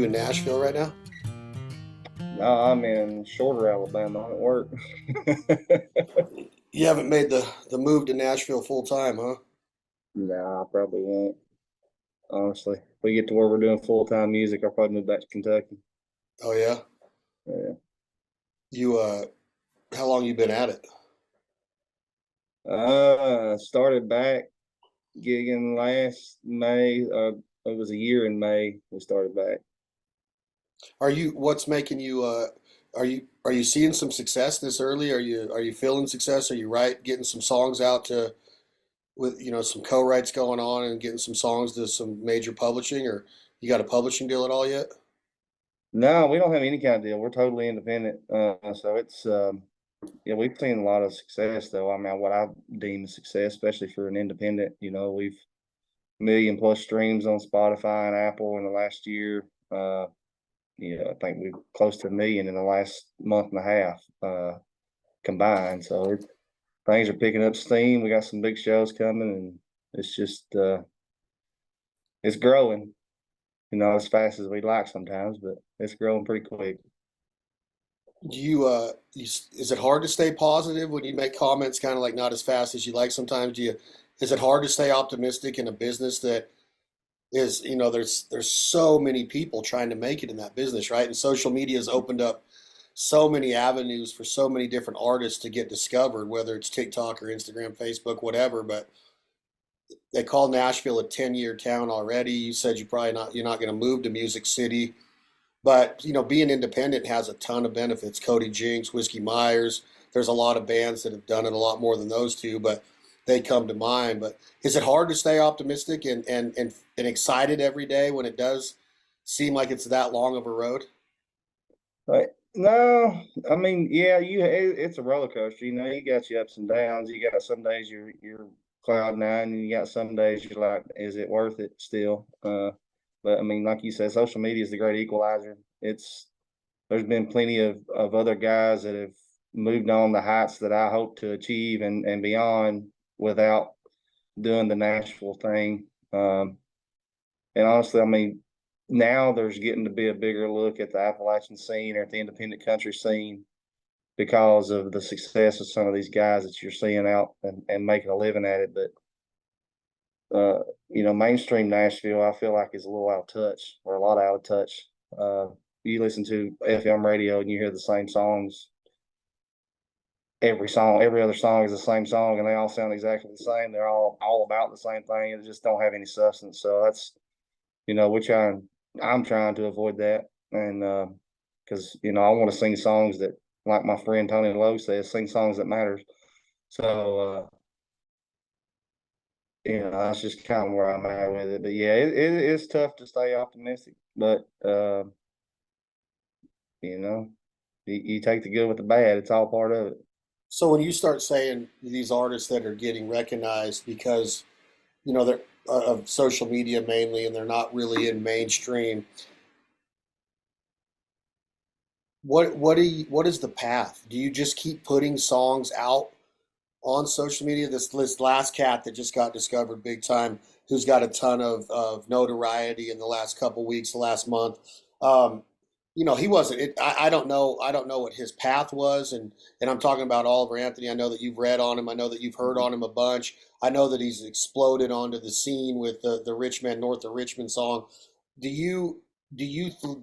in Nashville right now? No, I'm in Shorter, Alabama. I'm at work. You haven't made the move to Nashville full time, huh? Nah, I probably won't. Honestly, if we get to where we're doing full-time music, I'll probably move back to Kentucky. Oh yeah. Yeah. You how long you been at it? Started back gigging last May. It was a year in May we started back. What's making you are you seeing some success this early? Are you feeling success? Are you getting some songs out to with some co-writes going on and getting some songs to some major publishing, or you got a publishing deal at all yet? No, we don't have any kind of deal. We're totally independent. So it's yeah, we've seen a lot of success though. I mean, what I deem a success, especially for an independent. We've million plus streams on Spotify and Apple in the last year. I think we're close to a million in the last month and a half combined. So things are picking up steam. We got some big shows coming, and it's just it's growing. As fast as we'd like sometimes, but it's growing pretty quick. Is it hard to stay positive when you make comments kind of like not as fast as you like sometimes? Is it hard to stay optimistic in a business that is, there's so many people trying to make it in that business, right? And social media has opened up so many avenues for so many different artists to get discovered, whether it's TikTok or Instagram, Facebook, whatever. But they call Nashville a 10-year town already. You said you're not going to move to Music City, but being independent has a ton of benefits. Cody Jinks, Whiskey Myers. There's a lot of bands that have done it a lot more than those two, but they come to mind. But is it hard to stay optimistic and excited every day when it does seem like it's that long of a road? But no, I mean, yeah, it's a roller coaster. You got your ups and downs. You got some days you're cloud nine, and you got some days you're like, is it worth it still? But I mean, like you said, social media is the great equalizer. There's been plenty of other guys that have moved on the heights that I hope to achieve and beyond without doing the Nashville thing. And honestly, I mean, now there's getting to be a bigger look at the Appalachian scene or at the independent country scene because of the success of some of these guys that you're seeing out and making a living at it. But mainstream Nashville, I feel like is a little out of touch, or a lot out of touch. You listen to FM radio and you hear the same songs. Every other song is the same song, and they all sound exactly the same. They're all about the same thing, and just don't have any substance. So that's we're trying. I'm trying to avoid that, and because I want to sing songs that, like my friend Tony Lowe says, sing songs that matters. So that's just kind of where I'm at with it. But yeah, it's tough to stay optimistic, but you know, you take the good with the bad. It's all part of it. So when you start saying these artists that are getting recognized because they're of social media mainly, and they're not really in mainstream, what is the path? Do you just keep putting songs out on social media? This last cat that just got discovered big time, who's got a ton of notoriety in the last couple weeks, the last month. Um, he wasn't. I don't know what his path was, and I'm talking about Oliver Anthony. I know that you've read on him. I know that you've heard on him a bunch. I know that he's exploded onto the scene with the Rich Man North of Richmond song. Do you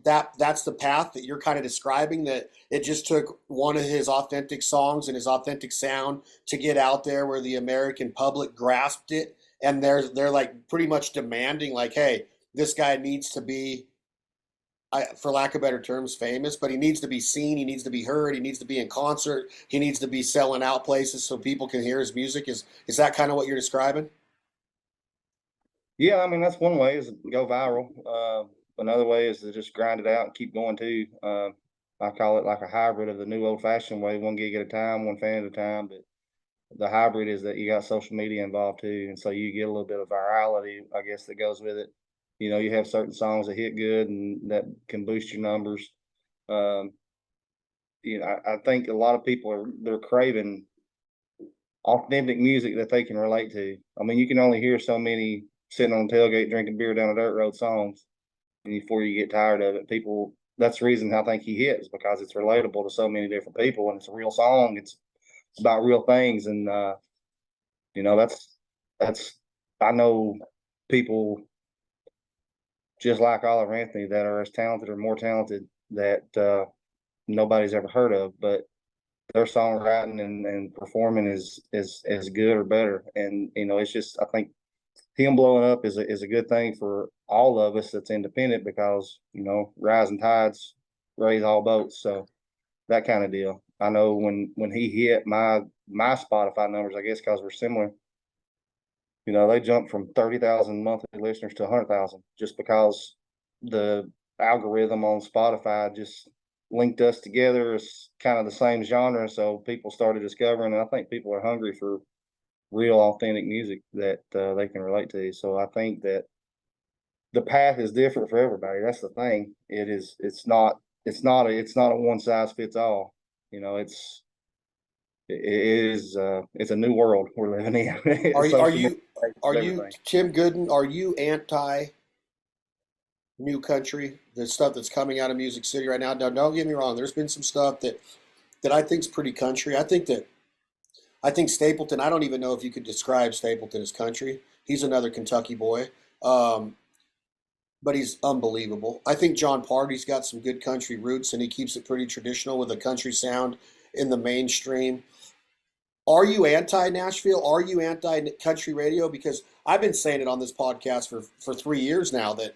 that's the path that you're kind of describing, that it just took one of his authentic songs and his authentic sound to get out there where the American public grasped it, and they're like pretty much demanding like, hey, this guy needs to be, for lack of better terms, famous, but he needs to be seen, he needs to be heard, he needs to be in concert, he needs to be selling out places so people can hear his music. Is that kind of what you're describing? Yeah, I mean that's one way is to go viral. Another way is to just grind it out and keep going too. I call it like a hybrid of the new old-fashioned way, one gig at a time, one fan at a time. But the hybrid is that you got social media involved too, and so you get a little bit of virality, I guess, that goes with it. You have certain songs that hit good and that can boost your numbers. Um, I think a lot of people they're craving authentic music that they can relate to. I mean, you can only hear so many sitting on the tailgate drinking beer down a dirt road songs. before you get tired of it. People, that's the reason I think he hits, because it's relatable to so many different people, and it's a real song. It's about real things, and that's I know people just like Oliver Anthony that are as talented or more talented that nobody's ever heard of, but their songwriting and performing is as good or better. And it's just, I think him blowing up is a good thing for all of us that's independent, because rising tides raise all boats. So that kind of deal. I know when he hit my Spotify numbers, I guess because we're similar, they jumped from 30,000 monthly listeners to 100,000, just because the algorithm on Spotify just linked us together as kind of the same genre. So people started discovering, and I think people are hungry for real authentic music that they can relate to. So I think that the path is different for everybody. That's the thing. It's not a one size fits all. It's a new world we're living in. Are Social media you are changes you everything. Tim Goodin? Are you anti new country? The stuff that's coming out of Music City right now. Now, don't get me wrong. There's been some stuff that I think's pretty country. I think Stapleton. I don't even know if you could describe Stapleton as country. He's another Kentucky boy, but he's unbelievable. I think John Party's got some good country roots, and he keeps it pretty traditional with a country sound in the mainstream. Are you anti Nashville? Are you anti country radio? Because I've been saying it on this podcast for 3 years now that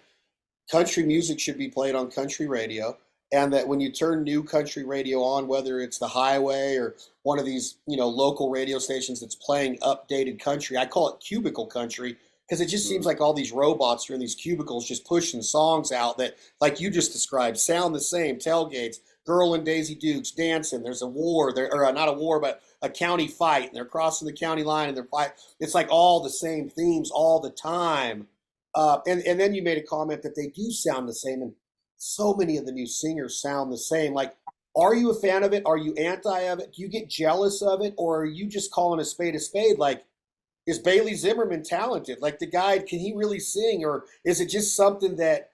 country music should be played on country radio, and that when you turn new country radio on, whether it's the highway or one of these local radio stations that's playing updated country, I call it cubicle country, because it just seems like all these robots are in these cubicles just pushing songs out that, like you just described, sound the same. Tailgates, Girl and Daisy Dukes dancing, there's a war there, or not a war but a county fight, and they're crossing the county line, and they're fight. It's like all the same themes all the time. And then you made a comment that they do sound the same, and so many of the new singers sound the same. Like, are you a fan of it? Are you anti of it? Do you get jealous of it, or are you just calling a spade a spade? Like, is Bailey Zimmerman talented? Like, the guy, can he really sing, or is it just something that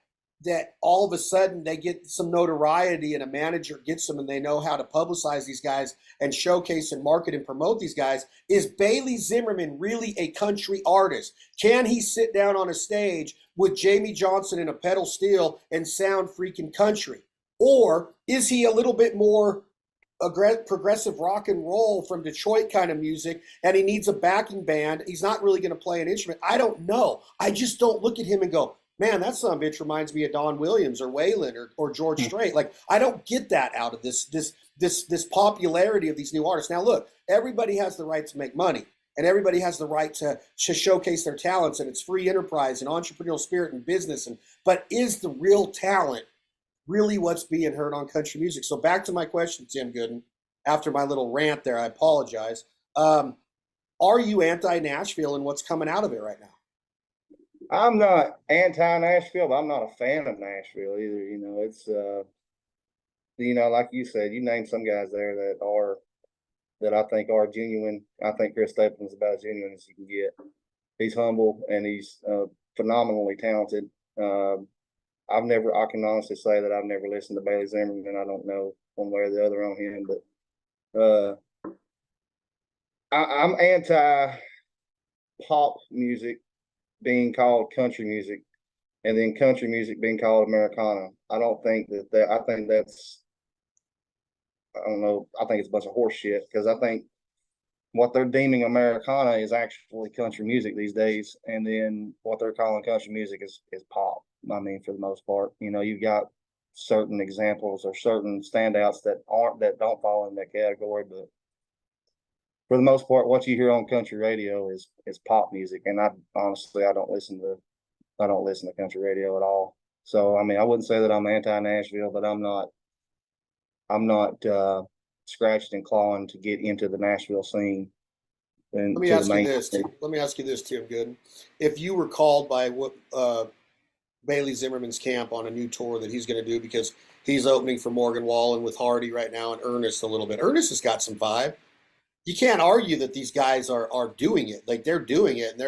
all of a sudden they get some notoriety and a manager gets them and they know how to publicize these guys and showcase and market and promote these guys? Is Bailey Zimmerman really a country artist? Can he sit down on a stage with Jamie Johnson and a pedal steel and sound freaking country? Or is he a little bit more progressive rock and roll from Detroit kind of music, and he needs a backing band? He's not really going to play an instrument. I don't know. I just don't look at him and go, man, that son of a bitch reminds me of Don Williams or Waylon or George Strait. Like, I don't get that out of this popularity of these new artists. Now, look, everybody has the right to make money, and everybody has the right to showcase their talents, and it's free enterprise and entrepreneurial spirit and business. But is the real talent really what's being heard on country music? So back to my question, Tim Goodin, after my little rant there, I apologize. Are you anti-Nashville and what's coming out of it right now? I'm not anti-Nashville, but I'm not a fan of Nashville either. It's like you said, you named some guys there that I think are genuine. I think Chris Stapleton's about as genuine as you can get. He's humble and he's phenomenally talented. I can honestly say that I've never listened to Bailey Zimmerman, and I don't know one way or the other on him, but I'm anti pop music being called country music, and then country music being called Americana. I don't think that I think that's, I don't know, I think it's a bunch of horse shit, because I think what they're deeming Americana is actually country music these days, and then what they're calling country music is pop. I mean, for the most part, you've got certain examples or certain standouts that don't fall in that category, but for the most part, what you hear on country radio is pop music. And I don't listen to country radio at all. So I mean, I wouldn't say that I'm anti-Nashville, but I'm not scratching and clawing to get into the Nashville scene. Let me ask you this, Tim Goodin. If you were called by Bailey Zimmerman's camp on a new tour that he's going to do, because he's opening for Morgan Wallen with Hardy right now, and Ernest a little bit. Ernest has got some vibe. You can't argue that these guys are doing it. Like, they're doing it, and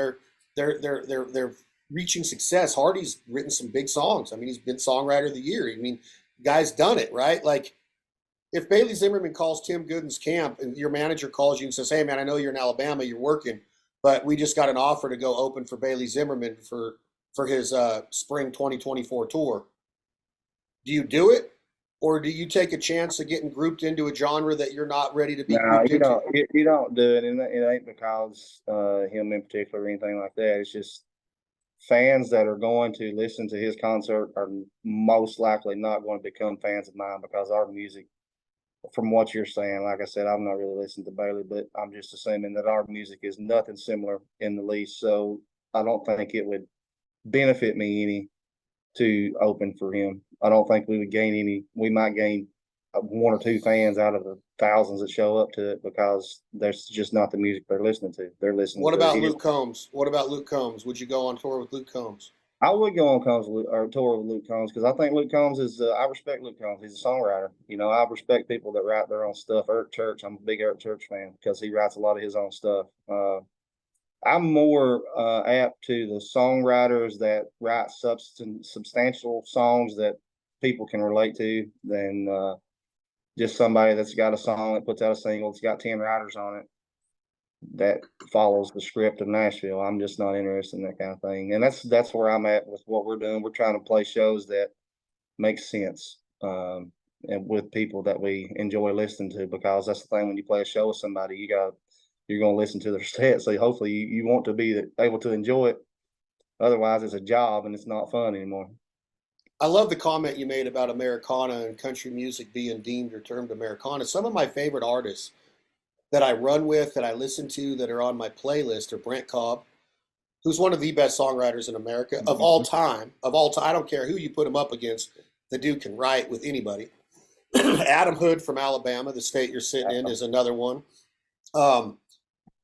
they're reaching success. Hardy's written some big songs. I mean, he's been songwriter of the year. I mean, guy's done it, right? Like, if Bailey Zimmerman calls Tim Goodin's camp and your manager calls you and says, "Hey, man, I know you're in Alabama, you're working, but we just got an offer to go open for Bailey Zimmerman for his spring 2024 tour," do you do it, or do you take a chance of getting grouped into a genre that you're not ready to be No, grouped into? you don't do it, and it ain't because him in particular or anything like that. It's just fans that are going to listen to his concert are most likely not going to become fans of mine because our music, from what you're saying, like I said, I've not really listened to Bailey, but I'm just assuming that our music is nothing similar in the least. So I don't think it would benefit me any to open for him. I don't think we would gain any. We might gain one or two fans out of the thousands that show up to it because there's just not the music they're listening to. They're listening What to about his. Luke Combs? What about Luke Combs? Would you go on tour with Luke Combs? I would go on Combs or tour with Luke Combs because I think Luke Combs is. I respect Luke Combs. He's a songwriter. You know, I respect people that write their own stuff. Eric Church, I'm a big Eric Church fan because he writes a lot of his own stuff. I'm more apt to the songwriters that write substantial songs that people can relate to than just somebody that's got a song that puts out a single. It's got 10 writers on it that follows the script of Nashville. I'm just not interested in that kind of thing. And that's where I'm at with what we're doing. We're trying to play shows that make sense and with people that we enjoy listening to, because that's the thing when you play a show with somebody, you're going to listen to their set. So hopefully you want to be able to enjoy it. Otherwise, it's a job and it's not fun anymore. I love the comment you made about Americana and country music being deemed or termed Americana. Some of my favorite artists that I run with, that I listen to, that are on my playlist are Brent Cobb, who's one of the best songwriters in America of all time. Of all time, I don't care who you put him up against. The dude can write with anybody. Adam Hood from Alabama, the state you're sitting in, is another one.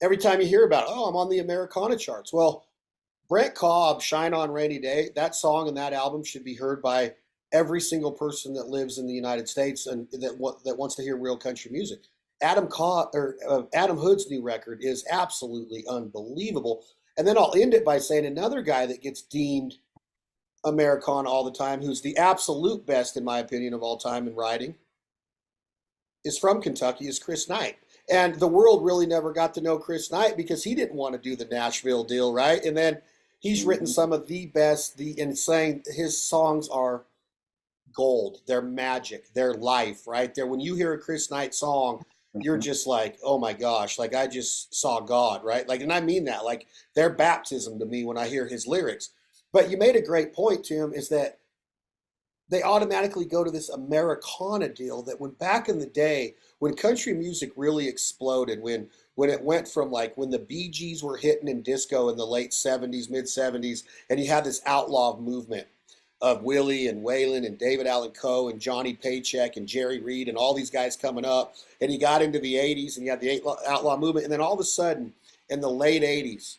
Every time you hear about, oh, I'm on the Americana charts. Well, Brent Cobb, Shine On Rainy Day, that song and that album should be heard by every single person that lives in the United States and that wants to hear real country music. Adam Hood's new record is absolutely unbelievable. And then I'll end it by saying another guy that gets deemed Americana all the time, who's the absolute best, in my opinion, of all time in writing, is from Kentucky, is Chris Knight. And the world really never got to know Chris Knight because he didn't want to do the Nashville deal, right? And then he's written some of the best, and saying his songs are gold. They're magic. They're life, right? When you hear a Chris Knight song, you're just like, oh my gosh, like I just saw God, right? Like, and I mean that, like they're baptism to me when I hear his lyrics. But you made a great point, Tim, is that they automatically go to this Americana deal that when back in the day, when country music really exploded, when it went from like when the Bee Gees were hitting in disco in the late 70s, mid 70s, and you had this outlaw movement of Willie and Waylon and David Allan Coe and Johnny Paycheck and Jerry Reed and all these guys coming up, and you got into the 80s and you had the outlaw movement, and then all of a sudden in the late 80s,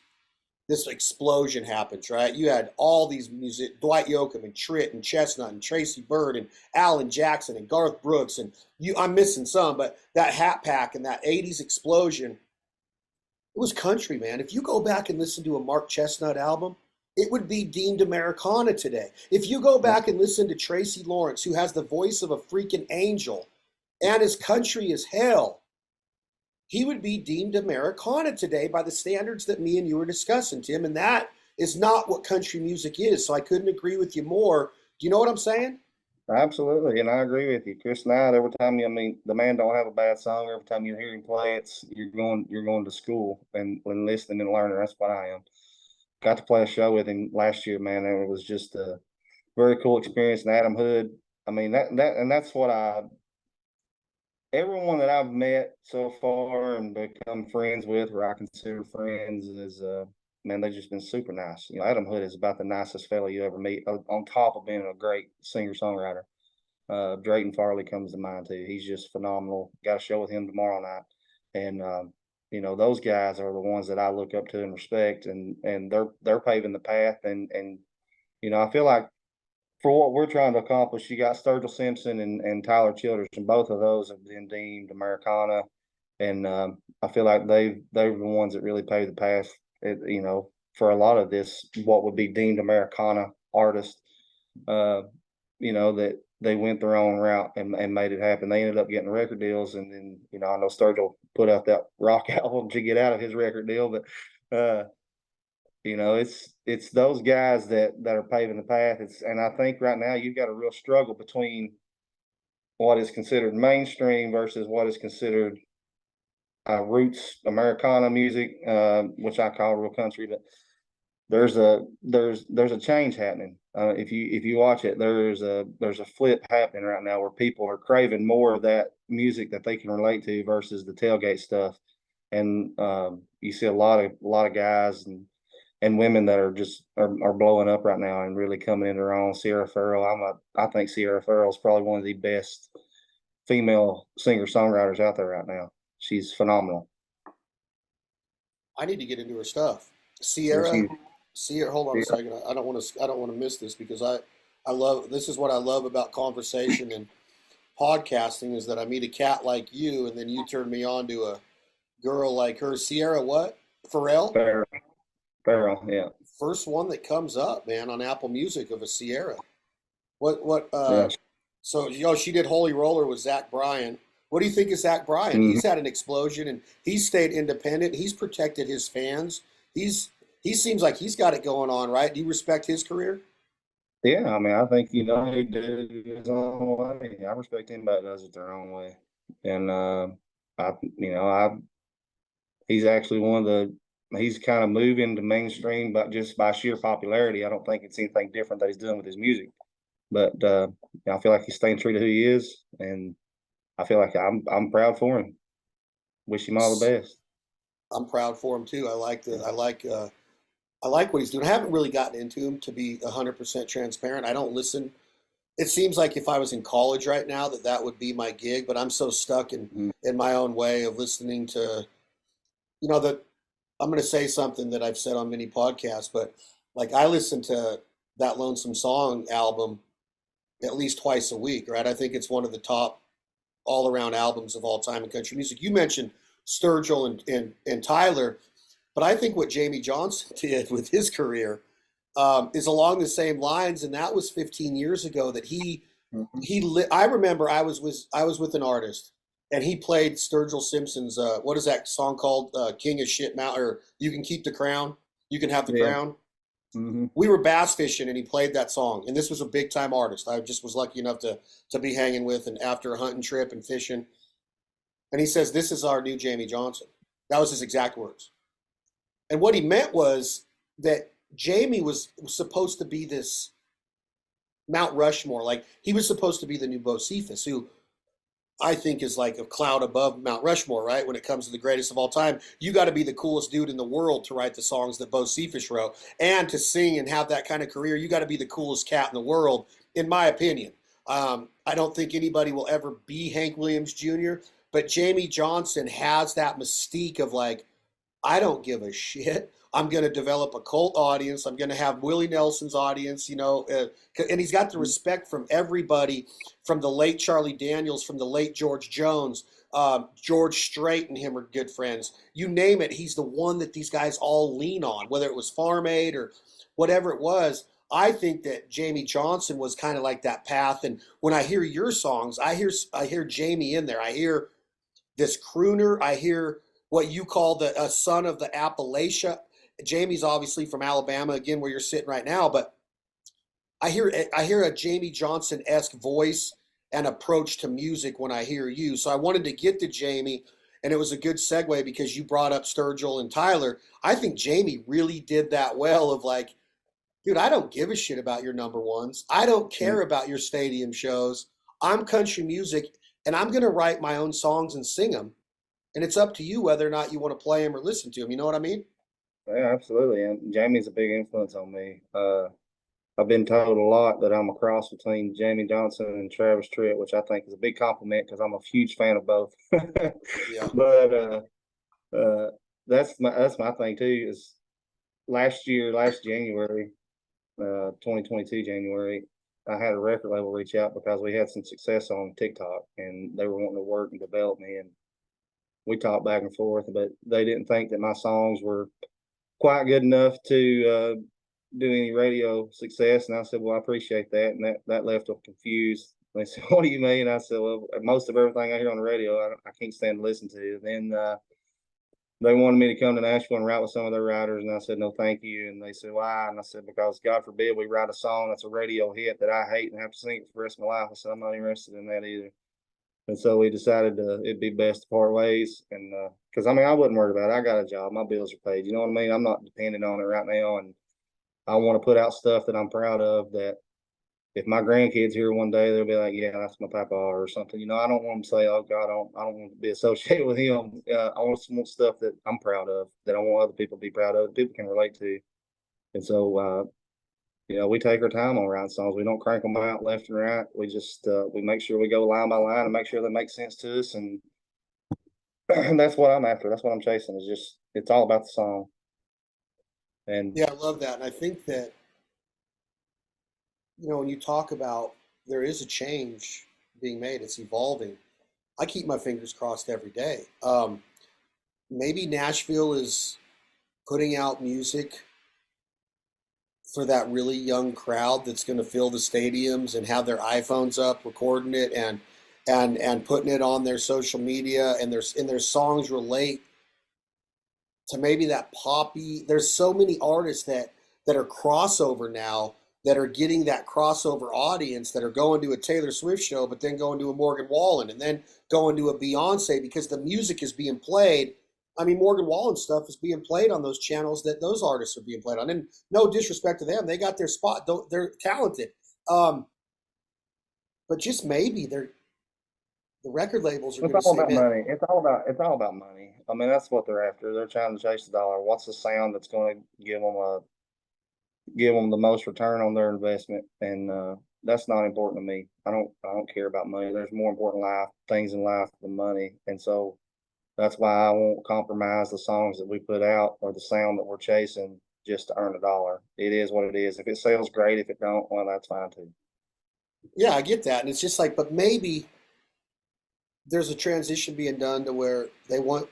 this explosion happens, right? You had all these music, Dwight Yoakam and Tritt and Chestnut and Tracy Byrd and Alan Jackson and Garth Brooks, and I'm missing some, but that Hat Pack and that 80s explosion, it was country, man. If you go back and listen to a Mark Chestnut album, it would be deemed Americana today. If you go back and listen to Tracy Lawrence, who has the voice of a freaking angel and is country as hell, he would be deemed Americana today by the standards that me and you were discussing, Tim. And that is not what country music is. So I couldn't agree with you more. Do you know what I'm saying? Absolutely, and I agree with you, Chris Knight. Every time I mean, the man don't have a bad song. Every time you hear him play, you're going to school and listening and learning. That's what I am. Got to play a show with him last year, man. It was just a very cool experience. And Adam Hood, I mean that's what everyone that I've met so far and become friends with, or I consider friends, is man, they've just been super nice. You know, Adam Hood is about the nicest fella you ever meet, on top of being a great singer-songwriter. Drayton Farley comes to mind too. He's just phenomenal. Got a show with him tomorrow night. And you know, those guys are the ones that I look up to and respect, and they're paving the path. And you know, I feel like for what we're trying to accomplish, you got Sturgill Simpson and Tyler Childers, and both of those have been deemed Americana. And I feel like they're the ones that really paved the path. You know, for a lot of this, what would be deemed Americana artists, you know, that they went their own route and made it happen. They ended up getting record deals, and then, you know, I know Sturgill put out that rock album to get out of his record deal, but you know, it's those guys that are paving the path. And I think right now you've got a real struggle between what is considered mainstream versus what is considered roots Americana music, which I call real country. But there's a change happening. If you watch it, there's a flip happening right now where people are craving more of that music that they can relate to versus the tailgate stuff. And you see a lot of guys and women that are just are blowing up right now and really coming into their own. Sierra Farrell, I think Sierra Farrell is probably one of the best female singer-songwriters out there right now. She's phenomenal. I need to get into her stuff. Yeah, Sierra, hold on a second. I don't want to miss this because I love, this is what I love about conversation and podcasting, is that I meet a cat like you and then you turn me on to a girl like her. Sierra what? Farrell? Farrell, yeah. First one that comes up, man, on Apple Music of a Sierra. Yeah. So, you know, she did Holy Roller with Zach Bryan. What do you think of Zach Bryan? Mhm. He's had an explosion and he's stayed independent. He's protected his fans. He seems like he's got it going on, right? Do you respect his career? Yeah, I mean, I think, you know, he did it his own way. I respect anybody that does it their own way. And he's actually he's kind of moving to mainstream, but just by sheer popularity. I don't think it's anything different that he's doing with his music. But I feel like he's staying true to who he is, and I feel like I'm proud for him. Wish him all the best. I'm proud for him too. I like what he's doing. I haven't really gotten into him, to be 100% transparent. I don't listen. It seems like if I was in college right now, that would be my gig, but I'm so stuck in my own way of listening to, you know, that I'm going to say something that I've said on many podcasts, but like I listen to that Lonesome Song album at least twice a week, right? I think it's one of the top all around albums of all time in country music. You mentioned Sturgill and Tyler, but I think what Jamie Johnson did with his career is along the same lines, and that was 15 years ago. That I remember I was with an artist, and he played Sturgill Simpson's what is that song called? King of Shit Mountain, or You Can Keep the Crown, You Can Have the Crown. Mm-hmm. We were bass fishing, and he played that song, and this was a big time artist. I just was lucky enough to be hanging with, and after a hunting trip and fishing, and he says, "This is our new Jamie Johnson." That was his exact words. And what he meant was that Jamie was supposed to be this Mount Rushmore. Like, he was supposed to be the new Bocephus, who I think is like a cloud above Mount Rushmore, right? When it comes to the greatest of all time, you got to be the coolest dude in the world to write the songs that Bocephus wrote, and to sing and have that kind of career. You got to be the coolest cat in the world, in my opinion. I don't think anybody will ever be Hank Williams Jr., but Jamie Johnson has that mystique of like, I don't give a shit. I'm going to develop a cult audience. I'm going to have Willie Nelson's audience, you know, and he's got the respect from everybody, from the late Charlie Daniels, from the late George Jones. George Strait and him are good friends. You name it, he's the one that these guys all lean on, whether it was Farm Aid or whatever it was. I think that Jamie Johnson was kind of like that path. And when I hear your songs, I hear Jamie in there. I hear this crooner. I hear what you call the son of the Appalachia. Jamie's obviously from Alabama, again, where you're sitting right now, but I hear a Jamie Johnson-esque voice and approach to music when I hear you. So I wanted to get to Jamie, and it was a good segue because you brought up Sturgill and Tyler. I think Jamie really did that well, of like, dude, I don't give a shit about your number ones. I don't care about your stadium shows. I'm country music, and I'm going to write my own songs and sing them. And it's up to you whether or not you want to play them or listen to them. You know what I mean? Yeah, absolutely. And Jamie's a big influence on me. I've been told a lot that I'm a cross between Jamie Johnson and Travis Tritt, which I think is a big compliment because I'm a huge fan of both. Yeah. But that's my thing too. Is last January, 2022 January, I had a record label reach out because we had some success on TikTok, and they were wanting to work and develop me, and we talked back and forth, but they didn't think that my songs were quite good enough to do any radio success. And I said, well, I appreciate that. And that left them confused. They said, what do you mean? I said, well, most of everything I hear on the radio, I can't stand to listen to. And then they wanted me to come to Nashville and write with some of their writers. And I said, no, thank you. And they said, why? And I said, because God forbid we write a song that's a radio hit that I hate and have to sing it for the rest of my life. I said, I'm not interested in that either. And so we decided it'd be best to part ways. And because I mean, I wasn't worried about it. I got a job. My bills are paid. You know what I mean? I'm not dependent on it right now. And I want to put out stuff that I'm proud of, that if my grandkids here one day, they'll be like, yeah, that's my papa or something. You know, I don't want them to say, oh God, I don't want to be associated with him. I want stuff that I'm proud of, that I want other people to be proud of, that people can relate to. And so, you know, we take our time on writing songs. We don't crank them out left and right. We just, we make sure we go line by line and make sure they make sense to us. And that's what I'm after. That's what I'm chasing, is just, it's all about the song. And Yeah, I love that. And I think that, you know, when you talk about there is a change being made, it's evolving. I keep my fingers crossed every day. Maybe Nashville is putting out music for that really young crowd that's going to fill the stadiums and have their iPhones up recording it and putting it on their social media, and their songs relate to maybe that poppy. There's so many artists that are crossover now, that are getting that crossover audience, that are going to a Taylor Swift show, but then going to a Morgan Wallen, and then going to a Beyonce, because the music is being played. I mean, Morgan Wallen stuff is being played on those channels that those artists are being played on. And no disrespect to them, they got their spot. They're talented, but just maybe the record labels are going to it's all say, about "Man, money. It's all about money. I mean, that's what they're after. They're trying to chase the dollar. What's the sound that's going to give them the most return on their investment? And that's not important to me. I don't care about money. There's more important things in life than money. And so that's why I won't compromise the songs that we put out or the sound that we're chasing just to earn a dollar. It is what it is. If it sells, great. If it don't, well, that's fine too. yeah, I get that." And it's just like, but maybe there's a transition being done to where they want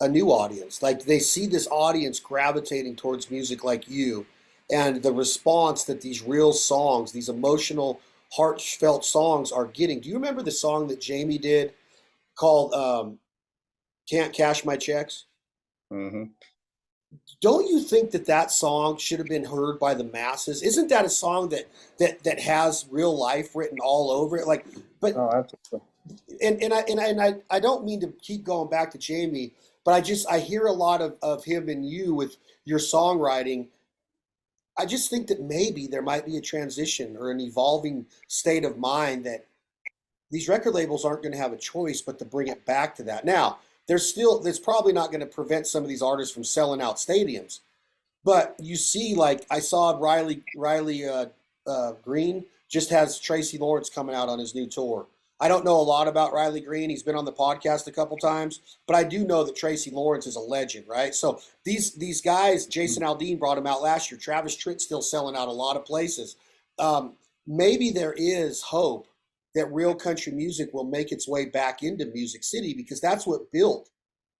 a new audience. Like they see this audience gravitating towards music like you, and the response that these real songs, these emotional, heartfelt songs are getting. Do you remember the song that Jamie did called "Can't Cash My Checks"? Mm-hmm. Don't you think that that song should have been heard by the masses? Isn't that a song that has real life written all over it? Like, but Oh, absolutely. and I don't mean to keep going back to Jamie, but I hear a lot of him and you with your songwriting. I just think that maybe there might be a transition or an evolving state of mind that these record labels aren't going to have a choice but to bring it back to that. Now, there's probably not going to prevent some of these artists from selling out stadiums, but you see, like I saw Riley Green just has Tracy Lawrence coming out on his new tour. I don't know a lot about Riley Green. He's been on the podcast a couple times, but I do know that Tracy Lawrence is a legend, right? So these guys, Jason Aldean brought him out last year. Travis Tritt's still selling out a lot of places. Maybe there is hope that real country music will make its way back into Music City, because that's what built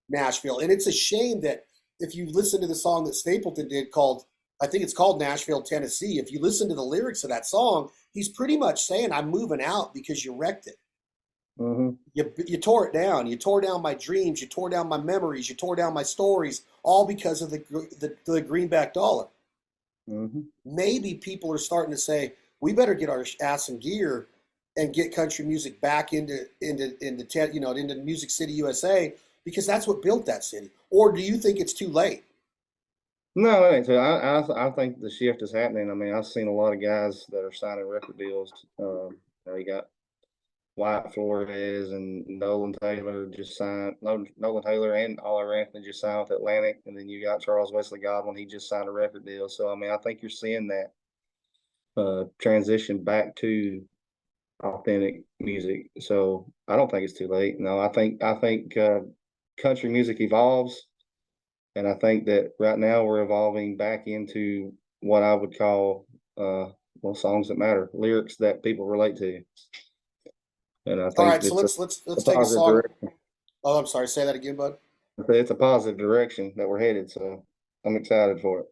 Nashville. And it's a shame that if you listen to the song that Stapleton did called, I think it's called Nashville, Tennessee, if you listen to the lyrics of that song, he's pretty much saying, I'm moving out because you wrecked it. Mm-hmm. You tore it down. You tore down my dreams. You tore down my memories. You tore down my stories, all because of the greenback dollar. Mm-hmm. Maybe people are starting to say, we better get our ass in gear and get country music back into Music City, USA, because that's what built that city. Or do you think it's too late? No, it ain't. So I think the shift is happening. I mean, I've seen a lot of guys that are signing record deals. You got Wyatt Flores and Nolan Taylor just signed. Nolan Taylor and Oliver Anthony just signed with Atlantic, and then you got Charles Wesley Godwin. He just signed a record deal. So I mean, I think you're seeing that transition back to authentic music. So I don't think it's too late. No, I think country music evolves, and I think that right now we're evolving back into what I would call songs that matter, lyrics that people relate to. And I All think right, so let's a take a positive song. direction. Oh, I'm sorry. Say that again, bud. It's a positive direction that we're headed. So I'm excited for it.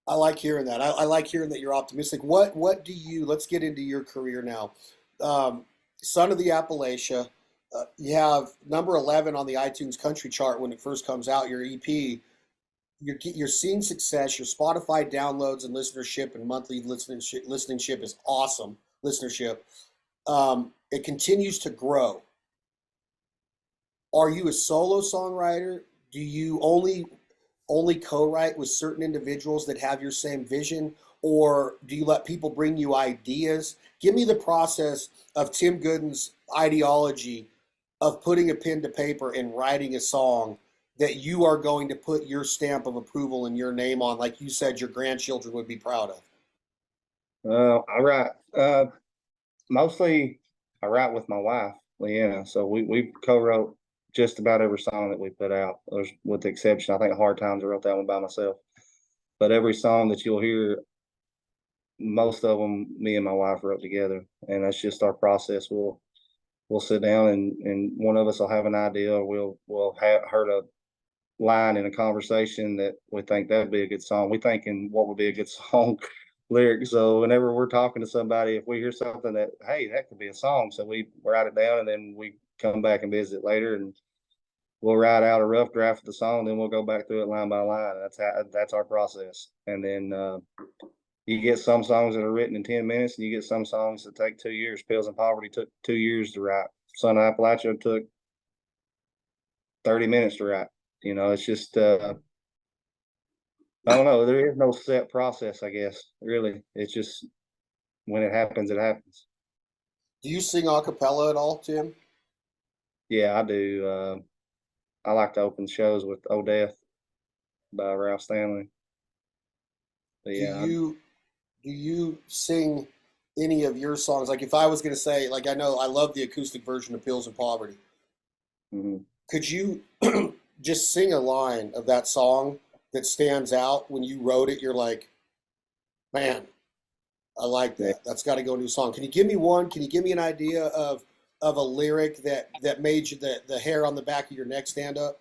I like hearing that. I like hearing that you're optimistic. What do you? Let's get into your career now. Um, Son of the Appalachia. You have number 11 on the iTunes country chart when it first comes out. Your EP. You're seeing success. Your Spotify downloads and listenership and monthly listenership is awesome. Listenership. It continues to grow. Are you a solo songwriter? Do you only co-write with certain individuals that have your same vision, or do you let people bring you ideas? Give me the process of Tim Goodin's ideology of putting a pen to paper and writing a song that you are going to put your stamp of approval and your name on, like you said your grandchildren would be proud of. I write mostly. I write with my wife, Leanna. So we co-wrote just about every song that we put out. With the exception, I think Hard Times, I wrote that one by myself. But every song that you'll hear, most of them, me and my wife wrote together, and that's just our process. We'll sit down and one of us will have an idea, or we'll have heard a line in a conversation that we think that'd be a good song. We thinking what would be a good song lyric. So whenever we're talking to somebody, if we hear something that, hey, that could be a song, so we write it down and then we come back and visit later, and we'll write out a rough draft of the song, then we'll go back through it line by line. That's our process. And then you get some songs that are written in 10 minutes, and you get some songs that take 2 years. Pills and Poverty took 2 years to write. Son of Appalachia took 30 minutes to write. It's just I don't know. There is no set process, I guess. Really, it's just when it happens, it happens. Do you sing a cappella at all, Tim? Yeah, I do. I like to open shows with "Oh Death" by Ralph Stanley. But Do yeah, you sing any of your songs? Like if I was going to say, like I know I love the acoustic version of Pills and Poverty. mhm. Could you just sing a line of that song that stands out when you wrote it? You're like, man, I like Yeah. that. That's got to go into a song. Can you give me one? Can you give me an idea of a lyric that made you the hair on the back of your neck stand up?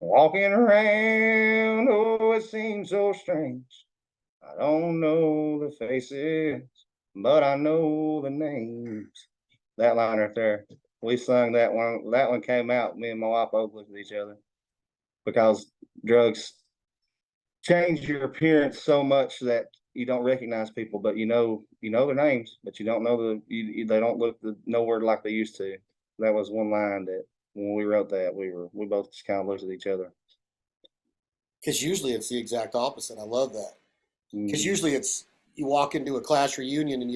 Walking around, oh, it seems so strange. I don't know the faces, but I know the names. That line right there. We sung that one. That one came out. Me and my wife both looked at each other because drugs change your appearance so much that you don't recognize people, but you know their names, but you don't know they don't look nowhere like they used to. That was one line that when we wrote that we both just kind of looked at each other. Because usually it's the exact opposite. I love that. Because Mhm. usually it's you walk into a class reunion and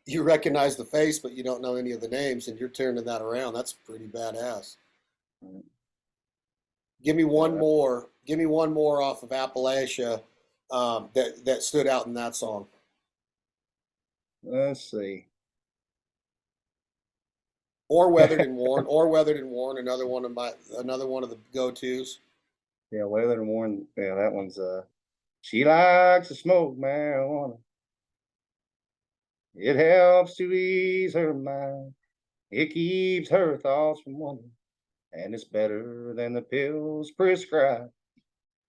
you recognize the face, but you don't know any of the names, and you're turning that around. That's pretty badass. Right. Give me one Yeah, more. Give me one more off of Appalachia that stood out in that song. let's see. Or Weathered and Worn. Or Weathered and Worn. Another one of the go tos. Yeah, Weather and Warren. Yeah, that one's she likes to smoke marijuana. It helps to ease her mind. It keeps her thoughts from wandering, and it's better than the pills prescribed.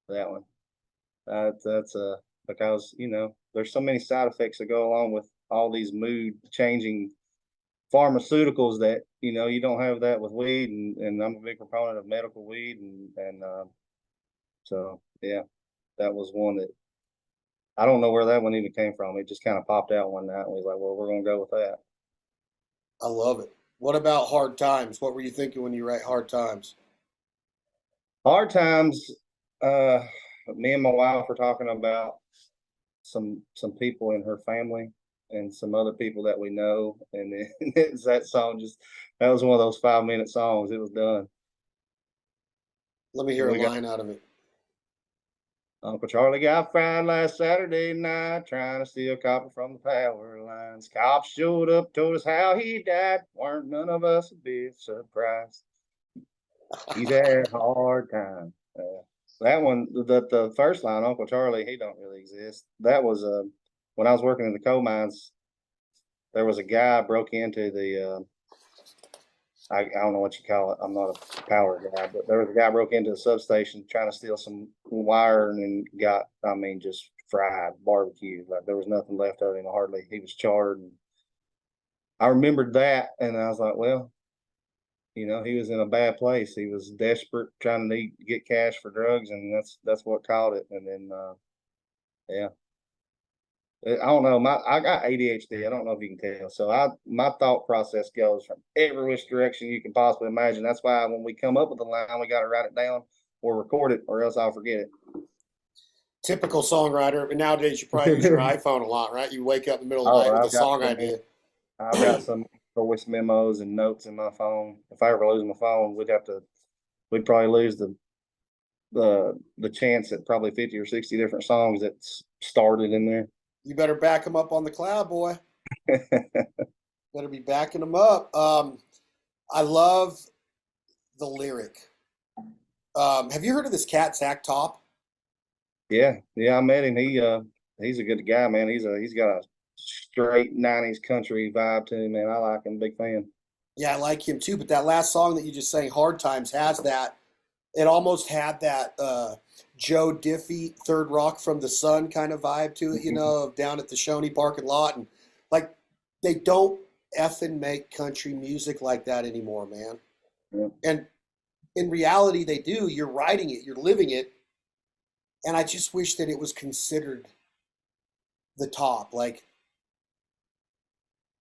That one. That's because there's so many side effects that go along with all these mood changing pharmaceuticals that you don't have that with weed, and I'm a big proponent of medical weed, and so yeah, that was one that I don't know where that one even came from. It just kind of popped out one night, and we was like, well, we're gonna go with that. I love it. What about Hard Times? What were you thinking when you write Hard Times? Hard times. Uh, Me and my wife were talking about some people in her family and some other people that we know, and then it's that song. Just that was one of those 5 minute songs. It was done. Let me hear a We got line out of it. Uncle Charlie got fried last Saturday night trying to steal copper from the power lines. Cops showed up, told us how he died. Weren't none of us a bit surprised. He's had a hard time. That one, the first line, Uncle Charlie, he don't really exist. That was when I was working in the coal mines. There was a guy broke into I don't know what you call it. I'm not a power guy, but there was a guy broke into the substation trying to steal some wire and then got, I mean, just fried, barbecue. Like there was nothing left of him hardly. He was charred. And I remembered that, and I was like, well, you know, he was in a bad place. He was desperate, trying to get cash for drugs, and that's what caught it. And then, yeah, I don't know. I got ADHD. I don't know if you can tell. So my thought process goes from every which direction you can possibly imagine. That's why when we come up with a line, we got to write it down or record it, or else I'll forget it. Typical songwriter. But nowadays, you probably use your iPhone a lot, right? You wake up in the middle of the night with a song idea. I've got some voice memos and notes in my phone. If I ever lose my phone, we'd probably lose the chance at probably 50 or 60 different songs that's started in there. You better back them up on the cloud, boy. Better be backing them up. I love the lyric. Have you heard of this cat, Zach Top? Yeah, I met him. He's a good guy, man. He's got a straight 90s country vibe to him, man. I like him, big fan. Yeah, I like him too. But that last song that you just sang, Hard Times, has that. It almost had that Joe Diffie, Third Rock from the Sun kind of vibe to it, you know, down at the Shawnee parking lot. And like, they don't effing make country music like that anymore, man. Yeah. And in reality, they do. You're writing it, you're living it. And I just wish that it was considered the top. Like,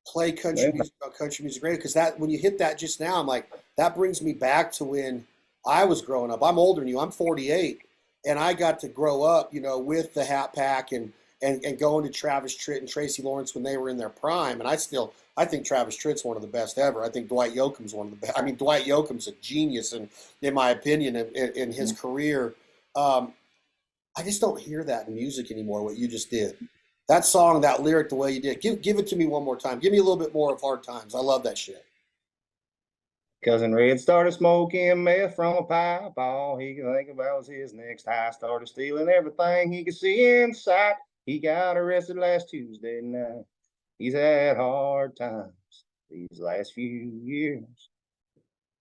play country music on country music radio. Because that, when you hit that just now, I'm like, that brings me back to when I was growing up. I'm older than you. I'm 48. And I got to grow up, you know, with the Hat Pack and going to Travis Tritt and Tracy Lawrence when they were in their prime. And I think Travis Tritt's one of the best ever. I think Dwight Yoakam's one of the best. I mean, Dwight Yoakam's a genius, in my opinion, in his career. I just don't hear that in music anymore, what you just did. That song, that lyric, the way you did. Give it to me one more time. Give me a little bit more of Hard Times. I love that shit. Cousin Red started smoking meth from a pipe. All he could think about was his next high. Started stealing everything he could see in sight. He got arrested last Tuesday night. He's had hard times these last few years.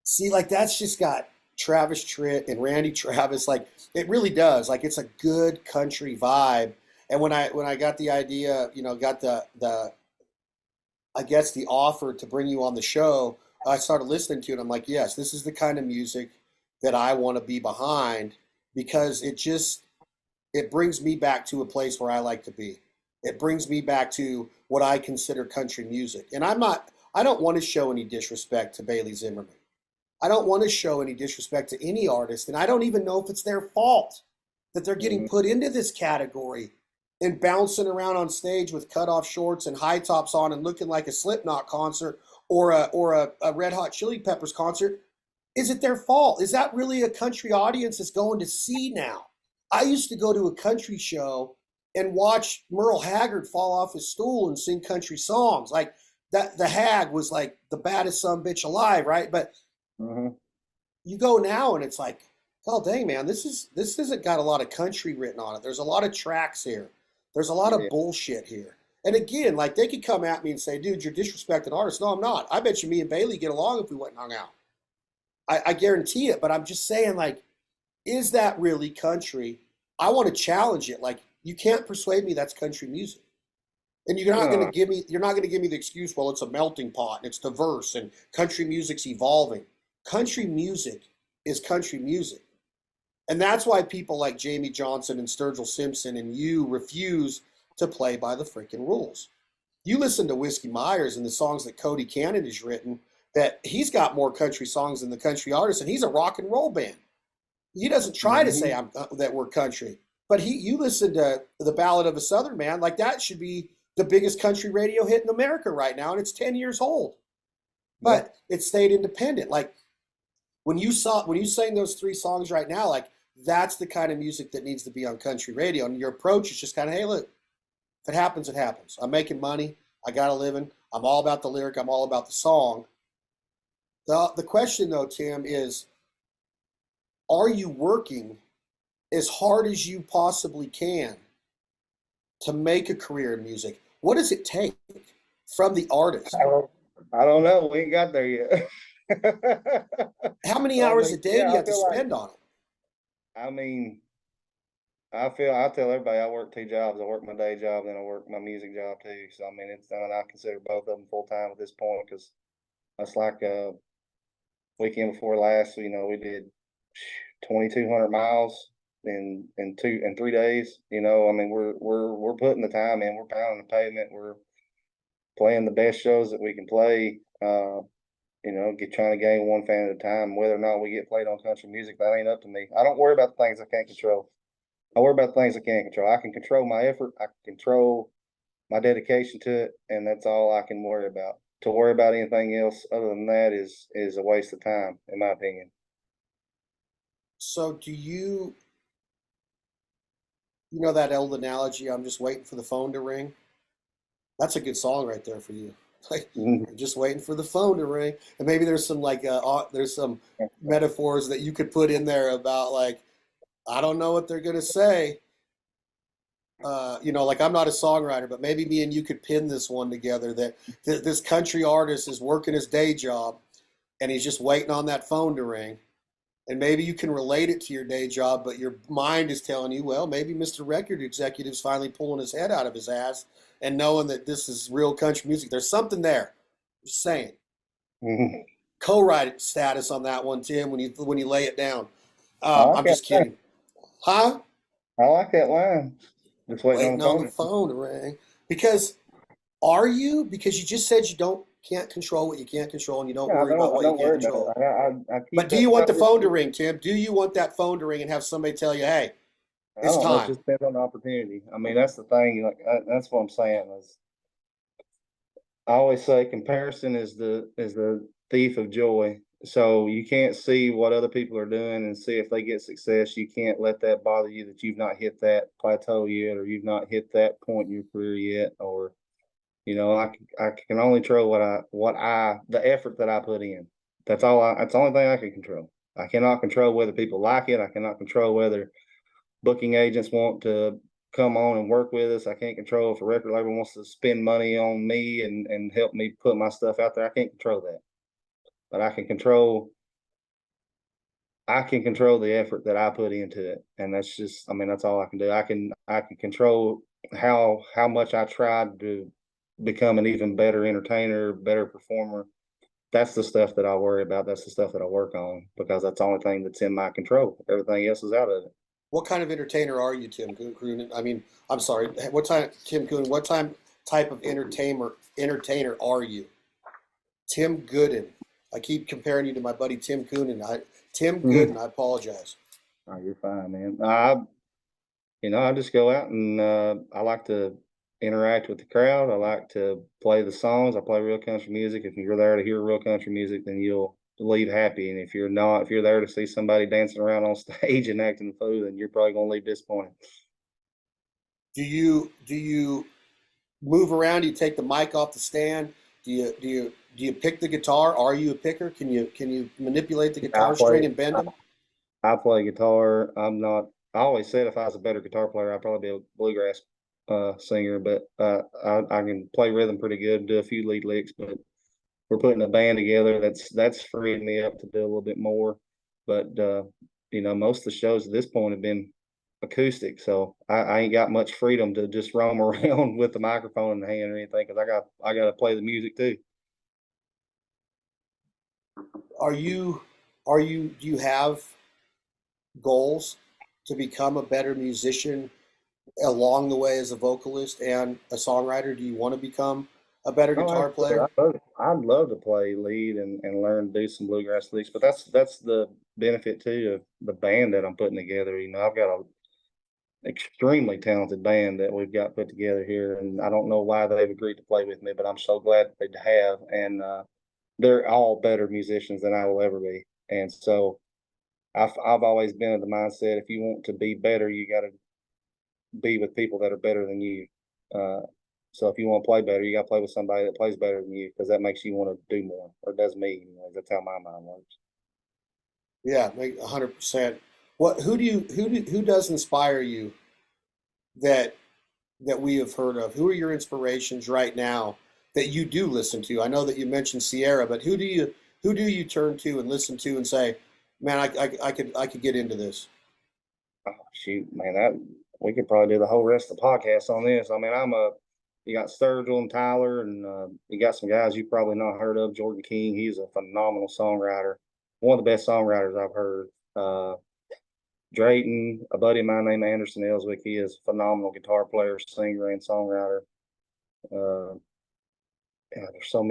See, like, that's just got Travis Tritt and Randy Travis. Like, it really does. Like, it's a good country vibe. And when I got the idea, you know, got the I guess the offer to bring you on the show, I started listening to it. I'm like, yes, this is the kind of music that I want to be behind, because it brings me back to a place where I like to be. It brings me back to what I consider country music. And I don't want to show any disrespect to Bailey Zimmerman. I don't want to show any disrespect to any artist. And I don't even know if it's their fault that they're getting put into this category and bouncing around on stage with cutoff shorts and high tops on and looking like a Slipknot concert or a Red Hot Chili Peppers concert. Is it their fault? Is that really a country audience that's going to see now? I used to go to a country show and watch Merle Haggard fall off his stool and sing country songs. Like, that, the hag was like the baddest sumbitch alive, right? But you go now and it's like, oh dang, man, this isn't got a lot of country written on it. There's a lot of tracks here. There's a lot of bullshit here. And again, like, they could come at me and say, dude, you're disrespecting artists. No, I'm not. I bet you me and Bailey get along if we went and hung out. I guarantee it. But I'm just saying, like, is that really country? I want to challenge it. Like, you can't persuade me that's country music. And you're not going to give me the excuse, well, it's a melting pot and it's diverse and country music's evolving. Country music is country music. And that's why people like Jamie Johnson and Sturgill Simpson and you refuse to play by the freaking rules. You listen to Whiskey Myers and the songs that Cody Cannon has written, that he's got more country songs than the country artist, and he's a rock and roll band. He doesn't try to say that we're country, but you listen to the Ballad of a Southern Man, like that should be the biggest country radio hit in America right now, and it's 10 years old. But it stayed independent. Like, when you sang those three songs right now, like, that's the kind of music that needs to be on country radio. And your approach is just kind of, hey, look, if it happens, it happens. I'm making money. I got a living. I'm all about the lyric. I'm all about the song. The question, though, Tim, is, are you working as hard as you possibly can to make a career in music? What does it take from the artist? I don't know. We ain't got there yet. How many I hours a mean, day do yeah, you I have to feel like, spend on it? I mean, I tell everybody I work 2 jobs. I work my day job, then I work my music job too. So I mean, and I consider both of them full time at this point because that's like weekend before last. We did 2,200 miles in 3 days. I mean, we're putting the time in. We're pounding the pavement. We're playing the best shows that we can play. Trying to gain one fan at a time. Whether or not we get played on country music, that ain't up to me. I don't worry about the things I can't control. I worry about the things I can control. I can control my effort. I can control my dedication to it, and that's all I can worry about. To worry about anything else other than that is a waste of time, in my opinion. So do you know that old analogy, I'm just waiting for the phone to ring? That's a good song right there for you. Like, I'm just waiting for the phone to ring. And maybe there's some there's some metaphors that you could put in there about like, I don't know what they're gonna say. Like I'm not a songwriter, but maybe me and you could pin this one together that this country artist is working his day job and he's just waiting on that phone to ring. And maybe you can relate it to your day job, but your mind is telling you, well, maybe Mr. Record Executive's finally pulling his head out of his ass and knowing that this is real country music. There's something there. Just saying. Co-write status on that one, Tim, when you lay it down. I like I'm that just line. kidding. Huh? I like that line. Just waiting on Waiting the on the phone. phone to ring. Because are you? Because you just said you can't control what you can't control and you don't Yeah, worry about I what you don't can't worry about it. control. I But keep do that you want the stuff. phone to ring, Tim? Do you want that phone to ring and have somebody tell you, hey, I it's don't know. It time? just depends on the opportunity. I mean, that's the thing. Like that's what I'm saying. Is I always say comparison is the thief of joy. So you can't see what other people are doing and see if they get success. You can't let that bother you that you've not hit that plateau yet, or you've not hit that point in your career yet, or I can only control the effort that I put in. That's the only thing I can control. I cannot control whether people like it. I cannot control whether booking agents want to come on and work with us. I can't control if a record label wants to spend money on me and help me put my stuff out there. I can't control that. But I can control the effort that I put into it. And that's all I can do. I can control how much I tried to become an even better entertainer, better performer. That's the stuff that I worry about. That's the stuff that I work on because that's the only thing that's in my control. Everything else is out of it. What kind of entertainer are you, Tim Goodin? I mean, I'm sorry. What time, Tim Goodin? What type of entertainer are you, Tim Goodin? I keep comparing you to my buddy Tim Goodin. Tim Goodin. I apologize. Oh, you're fine, man. I just go out and I like to interact with the crowd. I like to play the songs. I play real country music. If you're there to hear real country music, then you'll leave happy. And if you're not, if you're there to see somebody dancing around on stage and acting a fool, then you're probably gonna leave disappointed. Do you move around? Do you take the mic off the stand? Do you pick the guitar? Are you a picker? Can you manipulate the I guitar string play and bend them? I play guitar. I'm not. I always said if I was a better guitar player, I'd probably be a bluegrass singer. But I can play rhythm pretty good, do a few lead licks. But we're putting a band together. That's freeing me up to do a little bit more. But most of the shows at this point have been acoustic, so I ain't got much freedom to just roam around with the microphone in the hand or anything because I got to play the music too. Are you do you have goals to become a better musician along the way as a vocalist and a songwriter? Do you want to become a better Oh, guitar absolutely. player? I'd love to play lead and learn to do some bluegrass licks, but that's the benefit too of the band that I'm putting together. I've got a extremely talented band that we've got put together here, and I don't know why they've agreed to play with me, but I'm so glad that they have. And they're all better musicians than I will ever be. And so I've always been of the mindset if you want to be better, you got to be with people that are better than you. Uh, so if you want to play better, you got to play with somebody that plays better than you because that makes you want to do more, or does me. That's how my mind works. Yeah, 100%. Who does inspire you that we have heard of? Who are your inspirations right now that you do listen to? I know that you mentioned Sierra, but who do you turn to and listen to and say, man, I could get into this? Oh, shoot, man, that we could probably do the whole rest of the podcast on this. I mean, you got Sturgill and Tyler, and you got some guys you probably not heard of. Jordan King, he's a phenomenal songwriter, one of the best songwriters I've heard. Drayton, a buddy of mine named Anderson Ellswick, he is a phenomenal guitar player, singer, and songwriter. Uh, yeah, there's so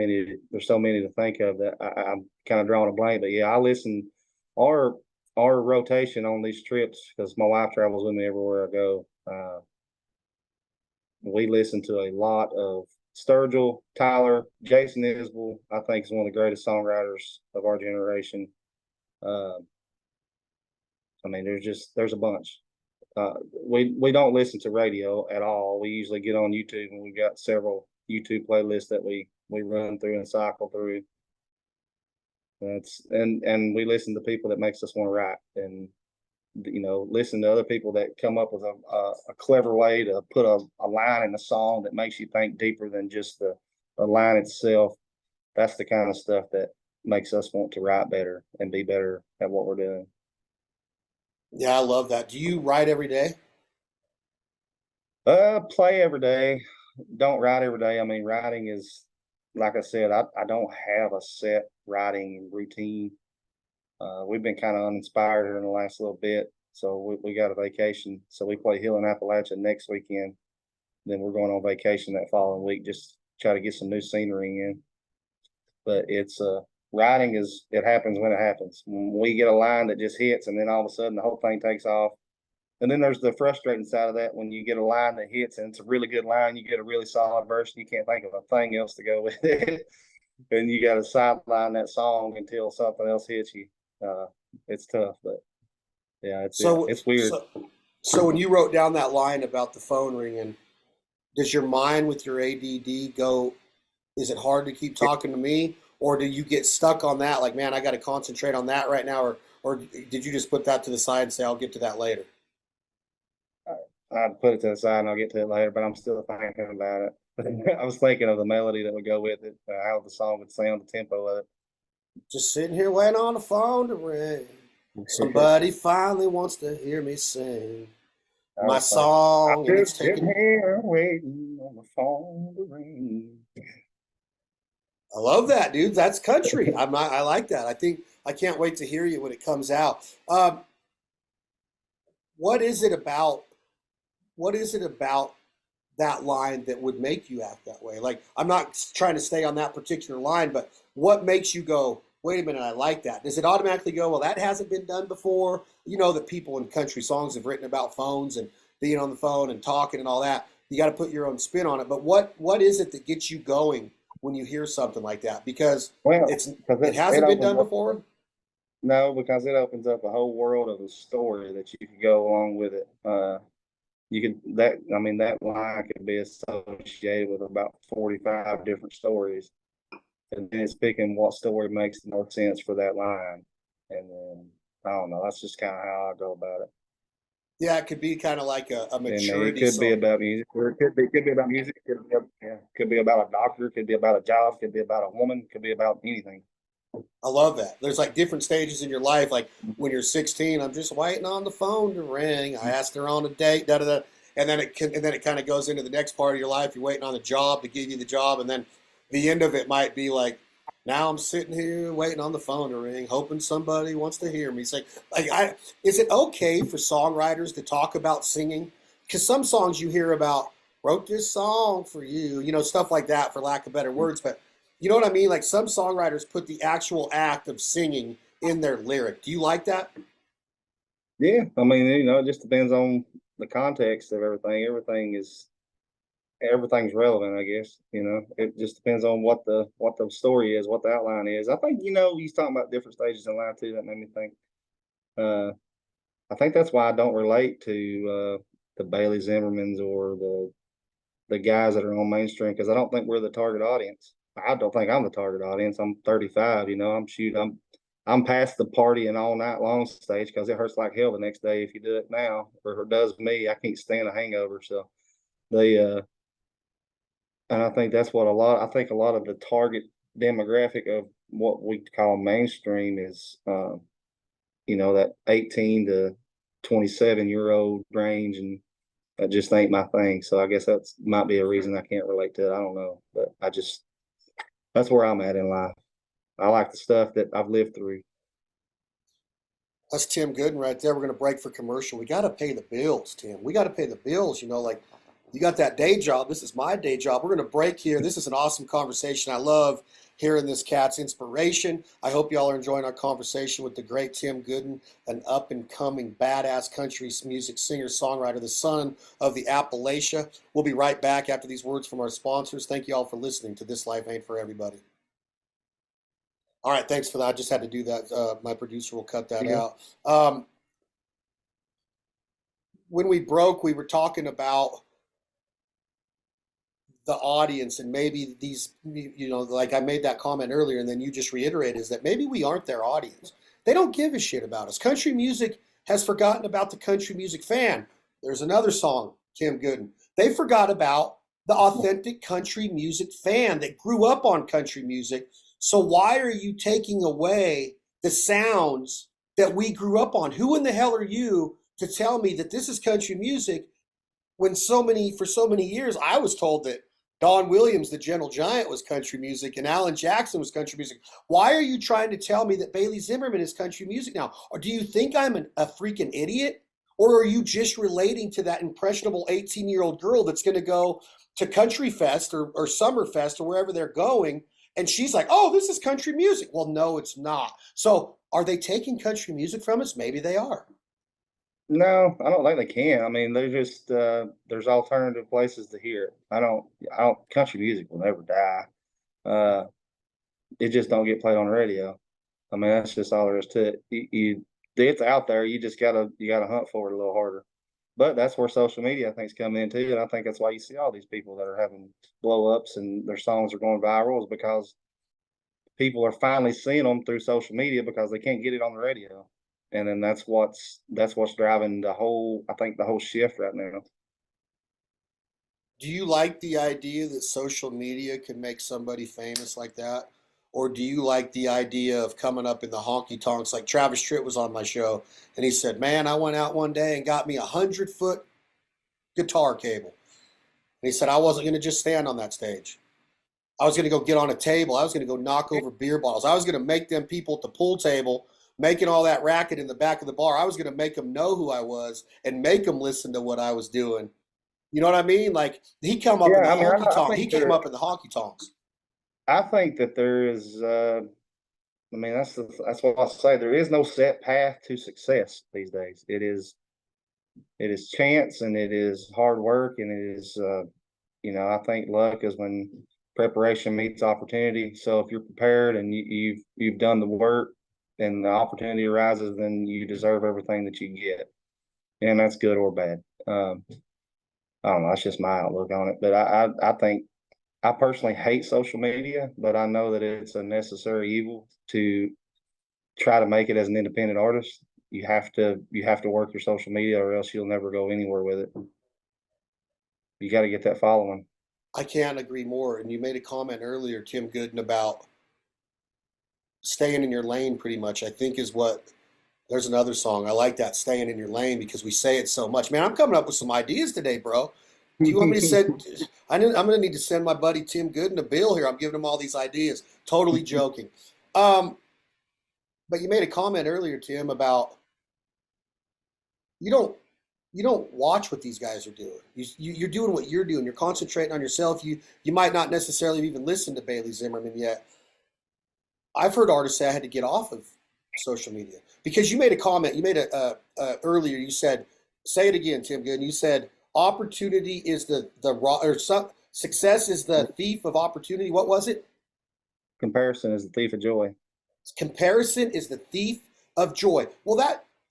many to think of that I'm kind of drawing a blank. But yeah, I listen our our rotation on these trips because my wife travels with me everywhere I go. We listen to a lot of Sturgill, Tyler, Jason Isbell. I think is one of the greatest songwriters of our generation. Uh, I mean, there's a bunch. We don't listen to radio at all. We usually get on YouTube, and we've got several YouTube playlists that we run through and cycle through. And we listen to people that makes us want to write, and listen to other people that come up with a clever way to put a line in a song that makes you think deeper than just the line itself. That's the kind of stuff that makes us want to write better and be better at what we're doing. Yeah, I love that. Do you write every day? Play every day. Don't write every day. I mean, writing is, like I said, I don't have a set writing routine. We've been kind of uninspired here in the last little bit, so we got a vacation. So we play Hill in Appalachia next weekend. Then we're going on vacation that following week, just try to get some new scenery in. But it's writing it happens when it happens. When we get a line that just hits, and then all of a sudden the whole thing takes off. And then there's the frustrating side of that when you get a line that hits and it's a really good line, you get a really solid verse, and you can't think of a thing else to go with it. And you got to sideline that song until something else hits you. It's tough, but yeah, it's weird. So when you wrote down that line about the phone ringing, does your mind with your ADD go, is it hard to keep talking to me? Or do you get stuck on that? Like, man, I got to concentrate on that right now. Or did you just put that to the side and say, I'll get to that later? I'd put it to the side and I'll get to it later, but I'm still thinking about it. I was thinking of the melody that would go with it, how the song would sound, the tempo of it. Just sitting here waiting on the phone to ring. Somebody finally wants to hear me sing my song. I'm just sitting here waiting on the phone to ring. I love that, dude. That's country. I like that. I can't wait to hear you when it comes out. What is it about that line that would make you act that way? Like, I'm not trying to stay on that particular line, but what makes you go, wait a minute, I like that? Does it automatically go, well, that hasn't been done before? You know that people in country songs have written about phones and being on the phone and talking and all that. You got to put your own spin on it. But what is it that gets you going when you hear something like that? Because it hasn't been done before? No, because it opens up a whole world of a story that you could go along with it. That line could be associated with about 45 different stories. And then it's picking what story makes the most sense for that line. And then, I don't know, that's just kind of how I go about it. Yeah, it could be kind of like a maturity. It could be about music, or it could be about music. Could be about a doctor, could be about a job, could be about a woman, could be about anything. I love that. There's like different stages in your life. Like when you're 16, I'm just waiting on the phone to ring. I asked her on a date, da da da. And then it kind of goes into the next part of your life. You're waiting on the job to give you the job, and then the end of it might be like, now I'm sitting here waiting on the phone to ring, hoping somebody wants to hear me. It's is it okay for songwriters to talk about singing? Because some songs you hear about, wrote this song for you, stuff like that, for lack of better words. But you know what I mean? Like some songwriters put the actual act of singing in their lyric. Do you like that? Yeah, I mean, it just depends on the context of everything. Everything's relevant, I guess. It just depends on what the story is, what the outline is. I think he's talking about different stages in life too. That made me think. I think that's why I don't relate to the Bailey Zimmermans or the guys that are on mainstream, because I don't think we're the target audience. I don't think I'm the target audience. I'm 35. I'm past the party and all night long stage, because it hurts like hell the next day if you do it now, or it does me. I can't stand a hangover. So and I think that's what a lot of the target demographic of what we call mainstream is, you know, that 18 to 27-year-old range, and that just ain't my thing. So I guess that's might be a reason I can't relate to it. I don't know, but that's where I'm at in life. I like the stuff that I've lived through. That's Tim Goodin right there. We're going to break for commercial. We got to pay the bills, Tim. We got to pay the bills. You know, like you got that day job. This is my day job. We're going to break here. This is an awesome conversation. I love hearing this cat's inspiration. I hope y'all are enjoying our conversation with the great Tim Goodin, an up and coming badass country music singer, songwriter, the son of the Appalachia. We'll be right back after these words from our sponsors. Thank you all for listening to This Life Ain't For Everybody. All right, thanks for that. I just had to do that. My producer will cut that out. When we broke, we were talking about the audience and maybe these, you know, like I made that comment earlier and then you just reiterated, is that maybe we aren't their audience. They don't give a shit about us. Country music has forgotten about the country music fan. There's another song, Tim Goodin. They forgot about the authentic country music fan that grew up on country music. So why are you taking away the sounds that we grew up on? Who in the hell are you to tell me that this is country music when for so many years I was told that Don Williams, the Gentle Giant, was country music and Alan Jackson was country music? Why are you trying to tell me that Bailey Zimmerman is country music now? Or do you think I'm a freaking idiot? Or are you just relating to that impressionable 18-year-old girl that's going to go to Country Fest or Summerfest or wherever they're going, and she's like, oh, this is country music? Well, no, it's not. So are they taking country music from us? Maybe they are. No, I don't think they can. I mean, they're just there's alternative places to hear it. I don't country music will never die. It just don't get played on the radio. I mean, that's just all there is to it. It's out there. You gotta hunt for it a little harder. But that's where social media, I think, is coming in too. And I think that's why you see all these people that are having blow ups and their songs are going viral, is because people are finally seeing them through social media because they can't get it on the radio. And then that's what's driving the whole shift right now. Do you like the idea that social media can make somebody famous like that? Or do you like the idea of coming up in the honky tonks? Like Travis Tritt was on my show and he said, man, I went out one day and got me 100-foot guitar cable. And he said, I wasn't going to just stand on that stage. I was going to go get on a table. I was going to go knock over beer bottles. I was going to make them people at the pool table making all that racket in the back of the bar. I was going to make them know who I was and make them listen to what I was doing. You know what I mean? Like he came up in the honky tonk. He came up in the honky tonks. I think that there is. I mean, that's what I say. There is no set path to success these days. It is chance and it is hard work and it is. You know, I think luck is when preparation meets opportunity. So if you're prepared and you've done the work and the opportunity arises, then you deserve everything that you get, and that's good or bad. I don't know. That's just my outlook on it. But I think I personally hate social media, but I know that it's a necessary evil to try to make it as an independent artist. You have to work your social media, or else you'll never go anywhere with it. You got to get that following. I can't agree more. And you made a comment earlier, Tim Goodin, about staying in your lane pretty much, I think is what, there's another song. I like that, staying in your lane, because we say it so much. Man, I'm coming up with some ideas today, bro. Do you want me to send, I'm going to need to send my buddy Tim Goodin a bill here. I'm giving him all these ideas. Totally joking. But you made a comment earlier, Tim, about you don't watch what these guys are doing. You're doing what you're doing. You're concentrating on yourself. You might not necessarily even listen to Bailey Zimmerman yet. I've heard artists say I had to get off of social media because you made a comment. You made earlier. You said, say it again, Tim Goodin. You said opportunity is success is the thief of opportunity. What was it? Comparison is the thief of joy. Comparison is the thief of joy. Well,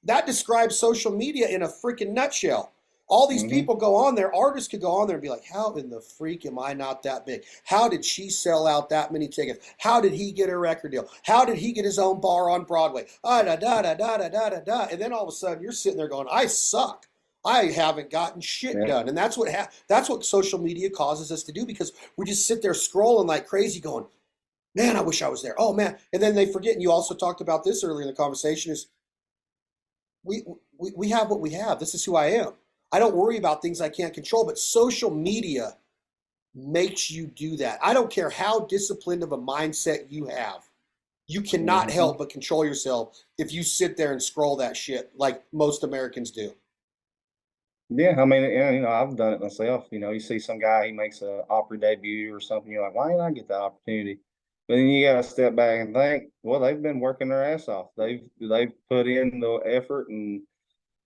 that describes social media in a freaking nutshell. All these people go on there, artists could go on there and be like, how in the freak am I not that big? How did she sell out that many tickets? How did he get a record deal? How did he get his own bar on Broadway? And then all of a sudden you're sitting there going, I suck. I haven't gotten shit done. And that's what social media causes us to do, because we just sit there scrolling like crazy going, man, I wish I was there. Oh man. And then they forget, and you also talked about this earlier in the conversation, is we have what we have. This is who I am. I don't worry about things I can't control, but social media makes you do that. I don't care how disciplined of a mindset you have. You cannot help but control yourself if you sit there and scroll that shit like most Americans do. Yeah, I mean, you know, I've done it myself. You know, you see some guy, he makes a opera debut or something. You're like, why didn't I get the opportunity? But then you got to step back and think, well, they've been working their ass off. They've put in the effort, and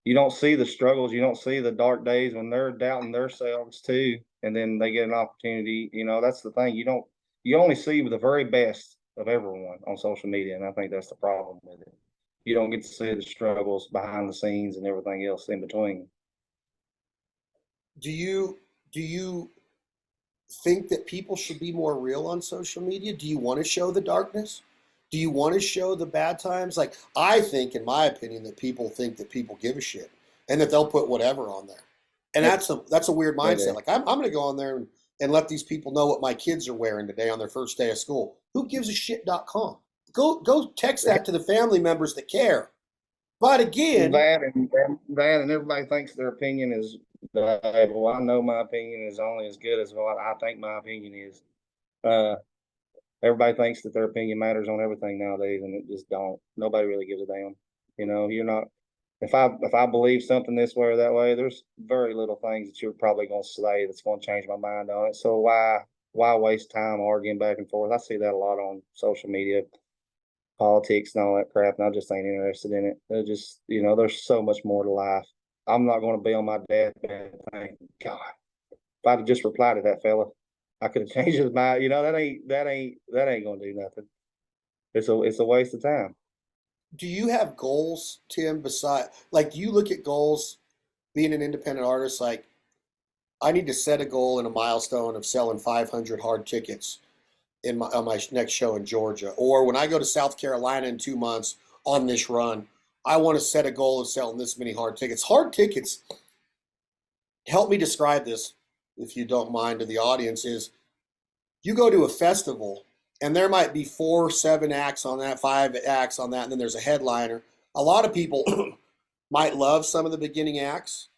you don't see the struggles. You don't see the dark days when they're doubting themselves too, and then they get an opportunity. You know, that's the thing. You only see the very best of everyone on social media, and I think that's the problem with it. You don't get to see the struggles behind the scenes and everything else in between. Do you think that people should be more real on social media? Do you want to show the darkness? Do you want to show the bad times? Like, I think, in my opinion, that people think that people give a shit and that they'll put whatever on there. And that's a weird mindset. Like, I'm going to go on there and let these people know what my kids are wearing today on their first day of school. Who gives a shit.com? Go text that to the family members that care. But again, that and everybody thinks their opinion is valuable. I know my opinion is only as good as what I think my opinion is. Everybody thinks that their opinion matters on everything nowadays, and it just don't. Nobody really gives a damn. You know, you're not. If I believe something this way or that way, there's very little things that you're probably going to say that's going to change my mind on it. So why waste time arguing back and forth? I see that a lot on social media, politics and all that crap, and I just ain't interested in it. They're just, you know, there's so much more to life. I'm not going to be on my deathbed thinking, God, if I'd have just replied to that fella, I could have changed his mind. You know, that ain't going to do nothing. It's a waste of time. do you have goals, Tim, beside, like, do you look at goals being an independent artist? Like, I need to set a goal and a milestone of selling 500 hard tickets on my next show in Georgia. Or when I go to South Carolina in 2 months on this run, I want to set a goal of selling this many hard tickets. Hard tickets, help me describe this, if you don't mind, to the audience, is you go to a festival and there might be 4, 7 acts on that, 5 acts on that, and then there's a headliner. A lot of people might love some of the beginning acts.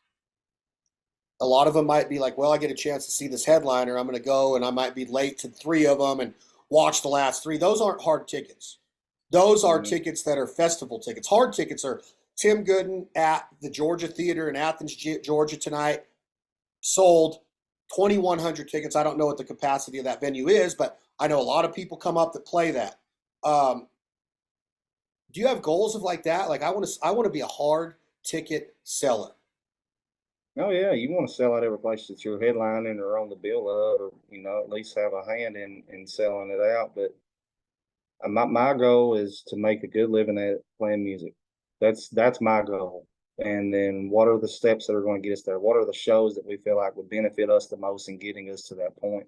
A lot of them might be like, well, I get a chance to see this headliner. I'm going to go, and I might be late to 3 of them and watch the last 3. Those aren't hard tickets. Those are tickets that are festival tickets. Hard tickets are Tim Goodin at the Georgia Theater in Athens, Georgia tonight. Sold 2,100 tickets. I don't know what the capacity of that venue is, but I know a lot of people come up that play that. Do you have goals of like that? Like, I want to be a hard ticket seller. Oh yeah, you want to sell out every place that you're headlining or on the bill of, or you know, at least have a hand in selling it out. But my goal is to make a good living at playing music. That's my goal. And then what are the steps that are going to get us there? What are the shows that we feel like would benefit us the most in getting us to that point?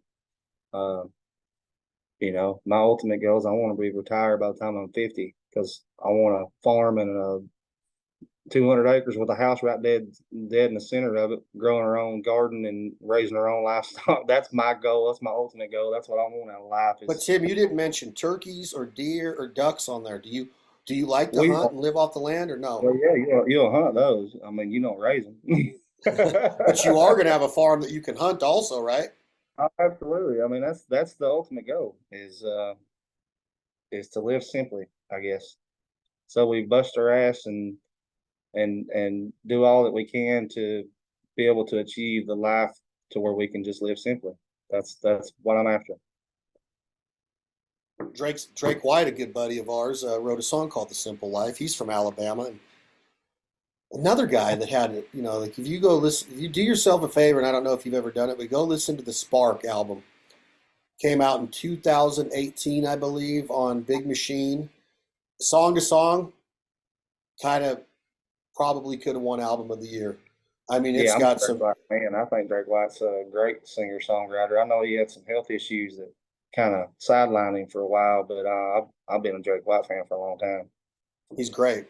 You know, my ultimate goal is I want to be retired by the time I'm 50 because I want to farm in 200 acres with a house right dead in the center of it, growing our own garden and raising our own livestock. That's my goal. That's my ultimate goal. That's what I want out of life. But Tim, you didn't mention turkeys or deer or ducks on there. Do you like to hunt and live off the land, or no? Well, yeah, you'll hunt those. I mean, you don't raise them. But you are going to have a farm that you can hunt also, right? Oh, absolutely. I mean, that's the ultimate goal is to live simply, I guess. So we bust our ass and do all that we can to be able to achieve the life to where we can just live simply. That's what I'm after. Drake White, a good buddy of ours, wrote a song called "The Simple Life." He's from Alabama, and another guy that had, you know, like, if you go listen, if you do yourself a favor, and I don't know if you've ever done it, but go listen to the Spark album. Came out in 2018, I believe, on Big Machine. Song to song, kind of probably could have won Album of the Year. I mean, it's got some. Man, I think Drake White's a great singer songwriter. I know he had some health issues that kind of sidelined him for a while, but I've been a Drake White fan for a long time. He's great.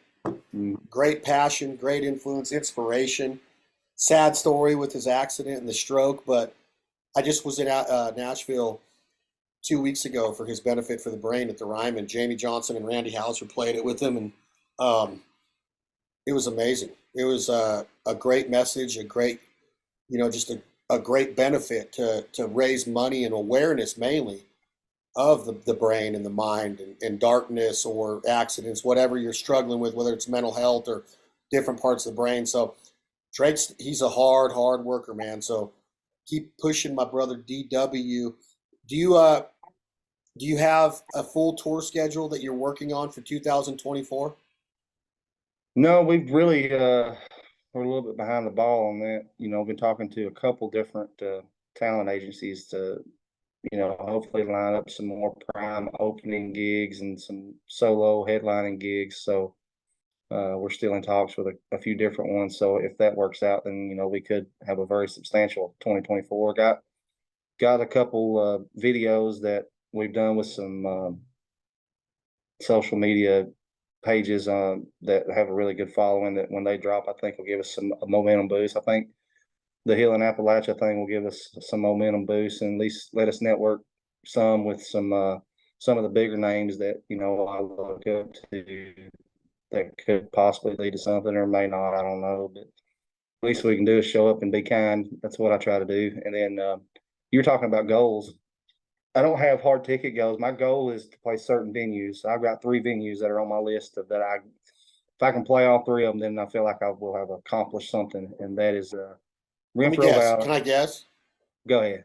Great passion, great influence, inspiration. Sad story with his accident and the stroke, but I just was in Nashville 2 weeks ago for his benefit for the brain at the Ryman. Jamie Johnson and Randy Hauser played it with him, and um, it was amazing. It was a great message, a great, just a great benefit to raise money and awareness mainly of the brain and the mind and darkness or accidents, whatever you're struggling with, whether it's mental health or different parts of the brain. So he's a hard worker, man. So keep pushing, my brother DW. Do you have a full tour schedule that you're working on for 2024? No, we've really we're a little bit behind the ball on that. Been talking to a couple different talent agencies to, hopefully line up some more prime opening gigs and some solo headlining gigs. So we're still in talks with a few different ones. So if that works out, then we could have a very substantial 2024. Got a couple videos that we've done with some social media pages that have a really good following, that when they drop, I think will give us a momentum boost. I think the Hill and Appalachia thing will give us some momentum boost, and at least let us network some with some of the bigger names that I look up to, that could possibly lead to something, or may not. I don't know, but at least we can do is show up and be kind. That's what I try to do. And then you're talking about goals. I don't have hard ticket goals. My goal is to play certain venues. So I've got 3 venues that are on my list of that if I can play all 3 of them, then I feel like I will have accomplished something. And that is Let me Renfro guess. Valley. Can I guess? Go ahead.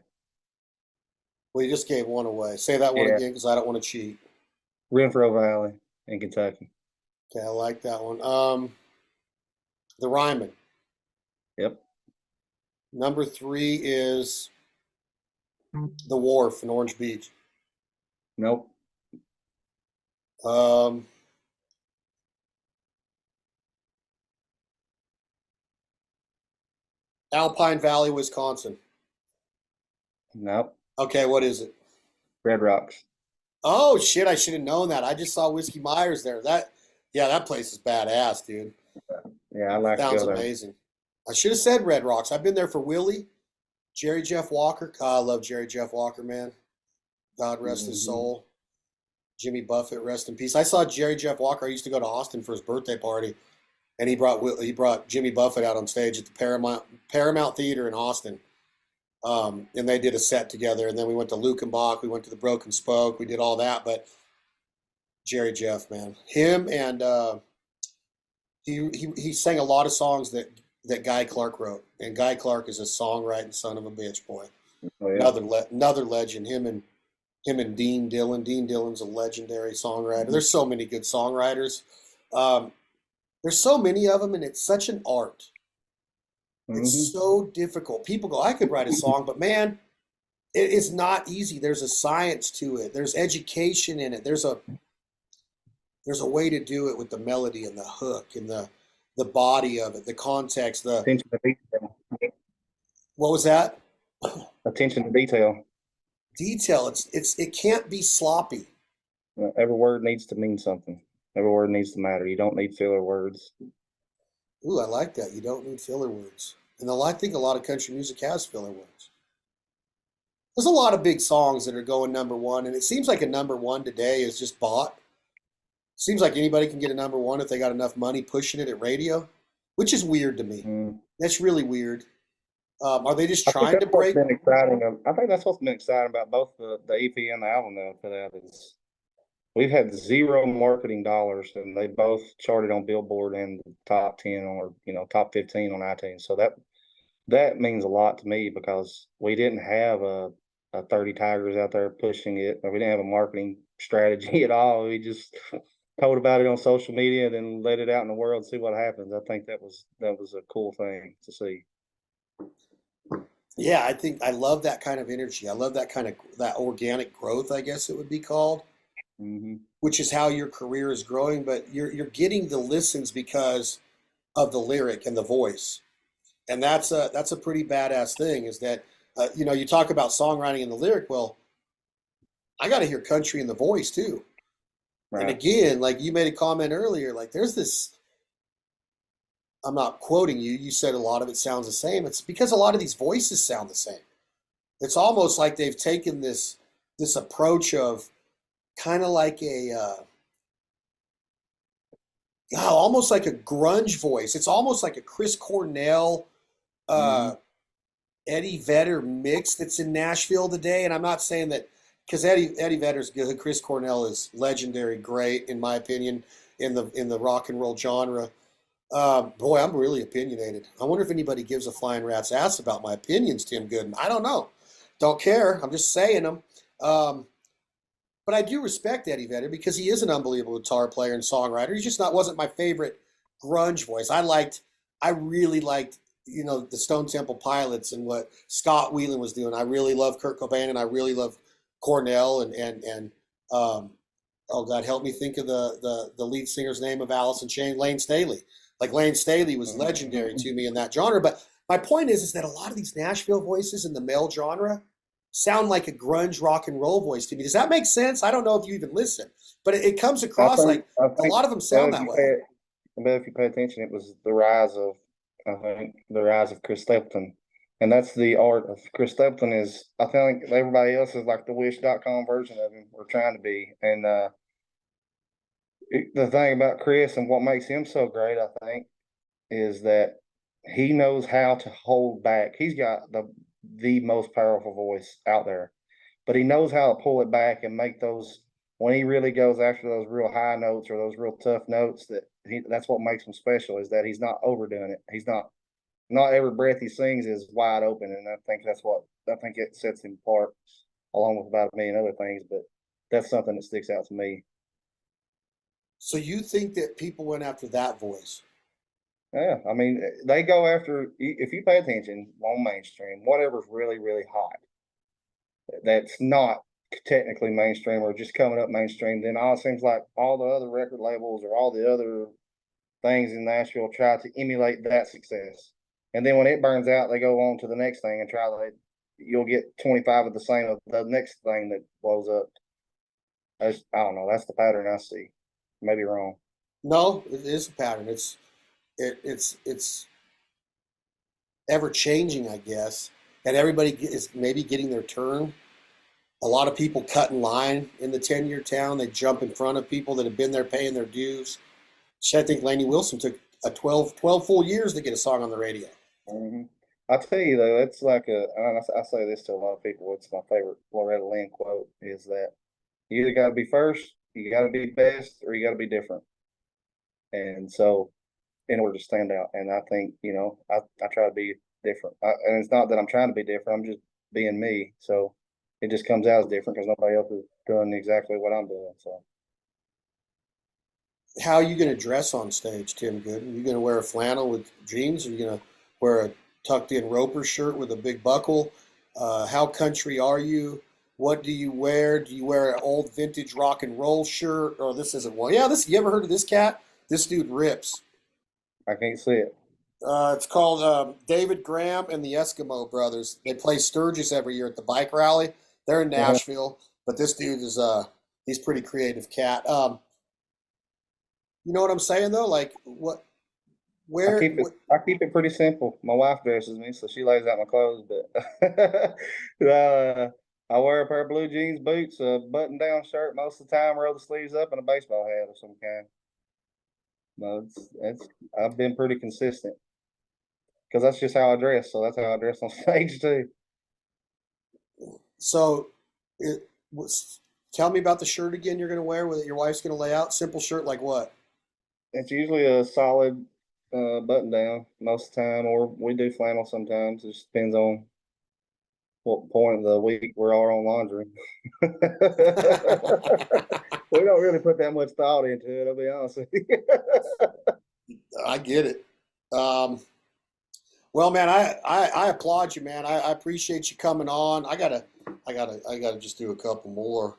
Well, you just gave one away. Say that one Yeah. again, because I don't want to cheat. Renfro Valley in Kentucky. Okay, I like that one. The Ryman. Yep. Number 3 is the Wharf in Orange Beach. Nope. Um, Alpine Valley, Wisconsin. Nope. Okay, what is it? Red Rocks. Oh shit, I should have known that. I just saw Whiskey Myers there. That place is badass, dude. Yeah, I like to Sounds go there. amazing. I should have said Red Rocks. I've been there for Willie, Jerry Jeff Walker. God, I love Jerry Jeff Walker, man. God rest his soul. Jimmy Buffett, rest in peace. I saw Jerry Jeff Walker. I used to go to Austin for his birthday party, and he brought Jimmy Buffett out on stage at the Paramount Theater in Austin. And they did a set together, and then we went to Lukenbach, we went to the Broken Spoke, we did all that. But Jerry Jeff, man, him and he sang a lot of songs that Guy Clark wrote, and Guy Clark is a songwriting son of a bitch, boy. Oh, yeah. Another legend. Him and Dean Dillon. Dean Dillon's a legendary songwriter. There's so many good songwriters. There's so many of them, and it's such an art. It's so difficult. People go, I could write a song, but man, it is not easy. There's a science to it. There's education in it. There's a way to do it with the melody and the hook and the body of it, the context, Attention to detail. what was that? Attention to detail. Detail. It can't be sloppy. Every word needs to mean something. Every word needs to matter. You don't need filler words. Ooh, I like that. You don't need filler words. And I think a lot of country music has filler words. There's a lot of big songs that are going number 1, and it seems like a number 1 today is just bought. Seems like anybody can get a number 1 if they got enough money pushing it at radio, which is weird to me. That's really weird. Are they just trying to break? Been exciting. I think that's what's been exciting about both the EP and the album, though, for that is we've had 0 marketing dollars, and they both charted on Billboard and the top 10 or top 15 on iTunes. So that means a lot to me, because we didn't have a 30 Tigers out there pushing it, or we didn't have a marketing strategy at all. We just told about it on social media, and then let it out in the world, see what happens. I think that was a cool thing to see. Yeah, I love that kind of energy. I love that organic growth, I guess it would be called. Which is how your career is growing, but you're getting the listens because of the lyric and the voice, and that's a pretty badass thing. Is that you talk about songwriting and the lyric. Well, I got to hear country in the voice too. Right. And again, like you made a comment earlier, like there's this. I'm not quoting you. You said a lot of it sounds the same. It's because a lot of these voices sound the same. It's almost like they've taken this this approach of kind of like almost like a grunge voice. It's almost like a Chris Cornell, Hmm. uh, Eddie Vedder mix that's in Nashville today. And I'm not saying that because Eddie Vedder's good. Chris Cornell is legendary, great in my opinion in the rock and roll genre. Boy, I'm really opinionated. I wonder if anybody gives a flying rat's ass about my opinions, Tim Goodin. I don't know. Don't care. I'm just saying them. Um, but I do respect Eddie Vedder because he is an unbelievable guitar player and songwriter. He just not wasn't my favorite grunge voice. I really liked, the Stone Temple Pilots and what Scott Weiland was doing. I really love Kurt Cobain and I really love Cornell and um, oh God, help me think of the lead singer's name of Alice in Chains, Lane Staley. Like Lane Staley was legendary to me in that genre. But my point is that a lot of these Nashville voices in the male genre sound like a grunge rock and roll voice to me. Does that make sense? I don't know if you even listen, but it comes across like I a think, lot of them well, sound if that you way. pay, but if you pay attention, it was the rise of, I think, the rise of Chris Stapleton. And that's the art of Chris Stapleton is, I think everybody else is like the Wish.com version of him, or trying to be. And the thing about Chris and what makes him so great, I think, is that he knows how to hold back. He's got the most powerful voice out there, but he knows how to pull it back and make those when he really goes after those real high notes or those real tough notes. That's what makes him special is that he's not overdoing it. He's not every breath he sings is wide open, and I think it sets him apart, along with about a million other things. But that's something that sticks out to me. So you think that people went after that voice? Yeah, I mean, they go after if you pay attention on mainstream, whatever's really, really hot, that's not technically mainstream or just coming up mainstream, then all it seems like all the other record labels or all the other things in Nashville try to emulate that success. And then when it burns out, they go on to the next thing and try to, you'll get 25 of the same of the next thing that blows up. I don't know. That's the pattern I see. Maybe wrong. No, it is a pattern. It's ever changing, I guess, and everybody is maybe getting their turn. A lot of people cut in line in the 10-year town. They jump in front of people that have been there paying their dues. So I think Lainey Wilson took a 12 full years to get a song on the radio. Mm-hmm. I tell you though, it's like I say this to a lot of people. It's my favorite Loretta Lynn quote is that you either got to be first, you got to be best, or you got to be different. And so, in order to stand out, and I think I try to be different. And it's not that I'm trying to be different. I'm just being me. So it just comes out as different because nobody else is doing exactly what I'm doing. So How are you going to dress on stage, Tim Goodin? Are you going to wear a flannel with jeans? Are you going to wear a tucked in roper shirt with a big buckle? How country are you? What do you wear? Do you wear an old vintage rock and roll shirt? Or this isn't one. Yeah, this. You ever heard of this cat? This dude rips. I can't see it. It's called David Graham and the Eskimo Brothers. They play Sturgis every year at the bike rally. They're in Uh-huh. Nashville, but this dude is he's pretty creative cat. You know what I'm saying though? Like what where what I keep it pretty simple. My wife dresses me, so she lays out my clothes. But I wear a pair of blue jeans, boots, a button-down shirt most of the time, roll the sleeves up, and a baseball hat of some kind. No, it's I've been pretty consistent because that's just how I dress. So that's how I dress on stage too. so it was tell me about the shirt again you're gonna wear with your wife's gonna lay out. Simple shirt like what? It's usually a solid button down most of the time, or we do flannel sometimes. It just depends on what point of the week we are on laundry. We don't really put that much thought into it, I'll be honest with you. I get it. Um, well, man, I applaud you, man. I appreciate you coming on. I gotta just do a couple more.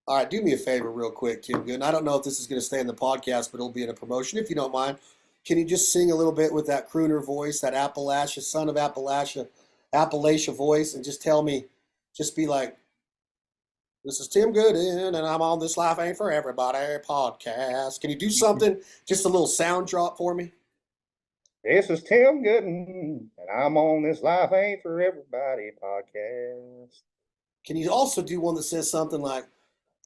All right, do me a favor real quick, Tim Good. I don't know if this is going to stay in the podcast, but it'll be in a promotion if you don't mind. Can you just sing a little bit with that crooner voice, that Appalachia, son of Appalachia voice, and just tell me, just be like, this is Tim Goodin, and I'm on This Life Ain't For Everybody podcast. Can you do something, just a little sound drop for me? This is Tim Goodin, and I'm on this Life Ain't For Everybody podcast. Can you also do one that says something like,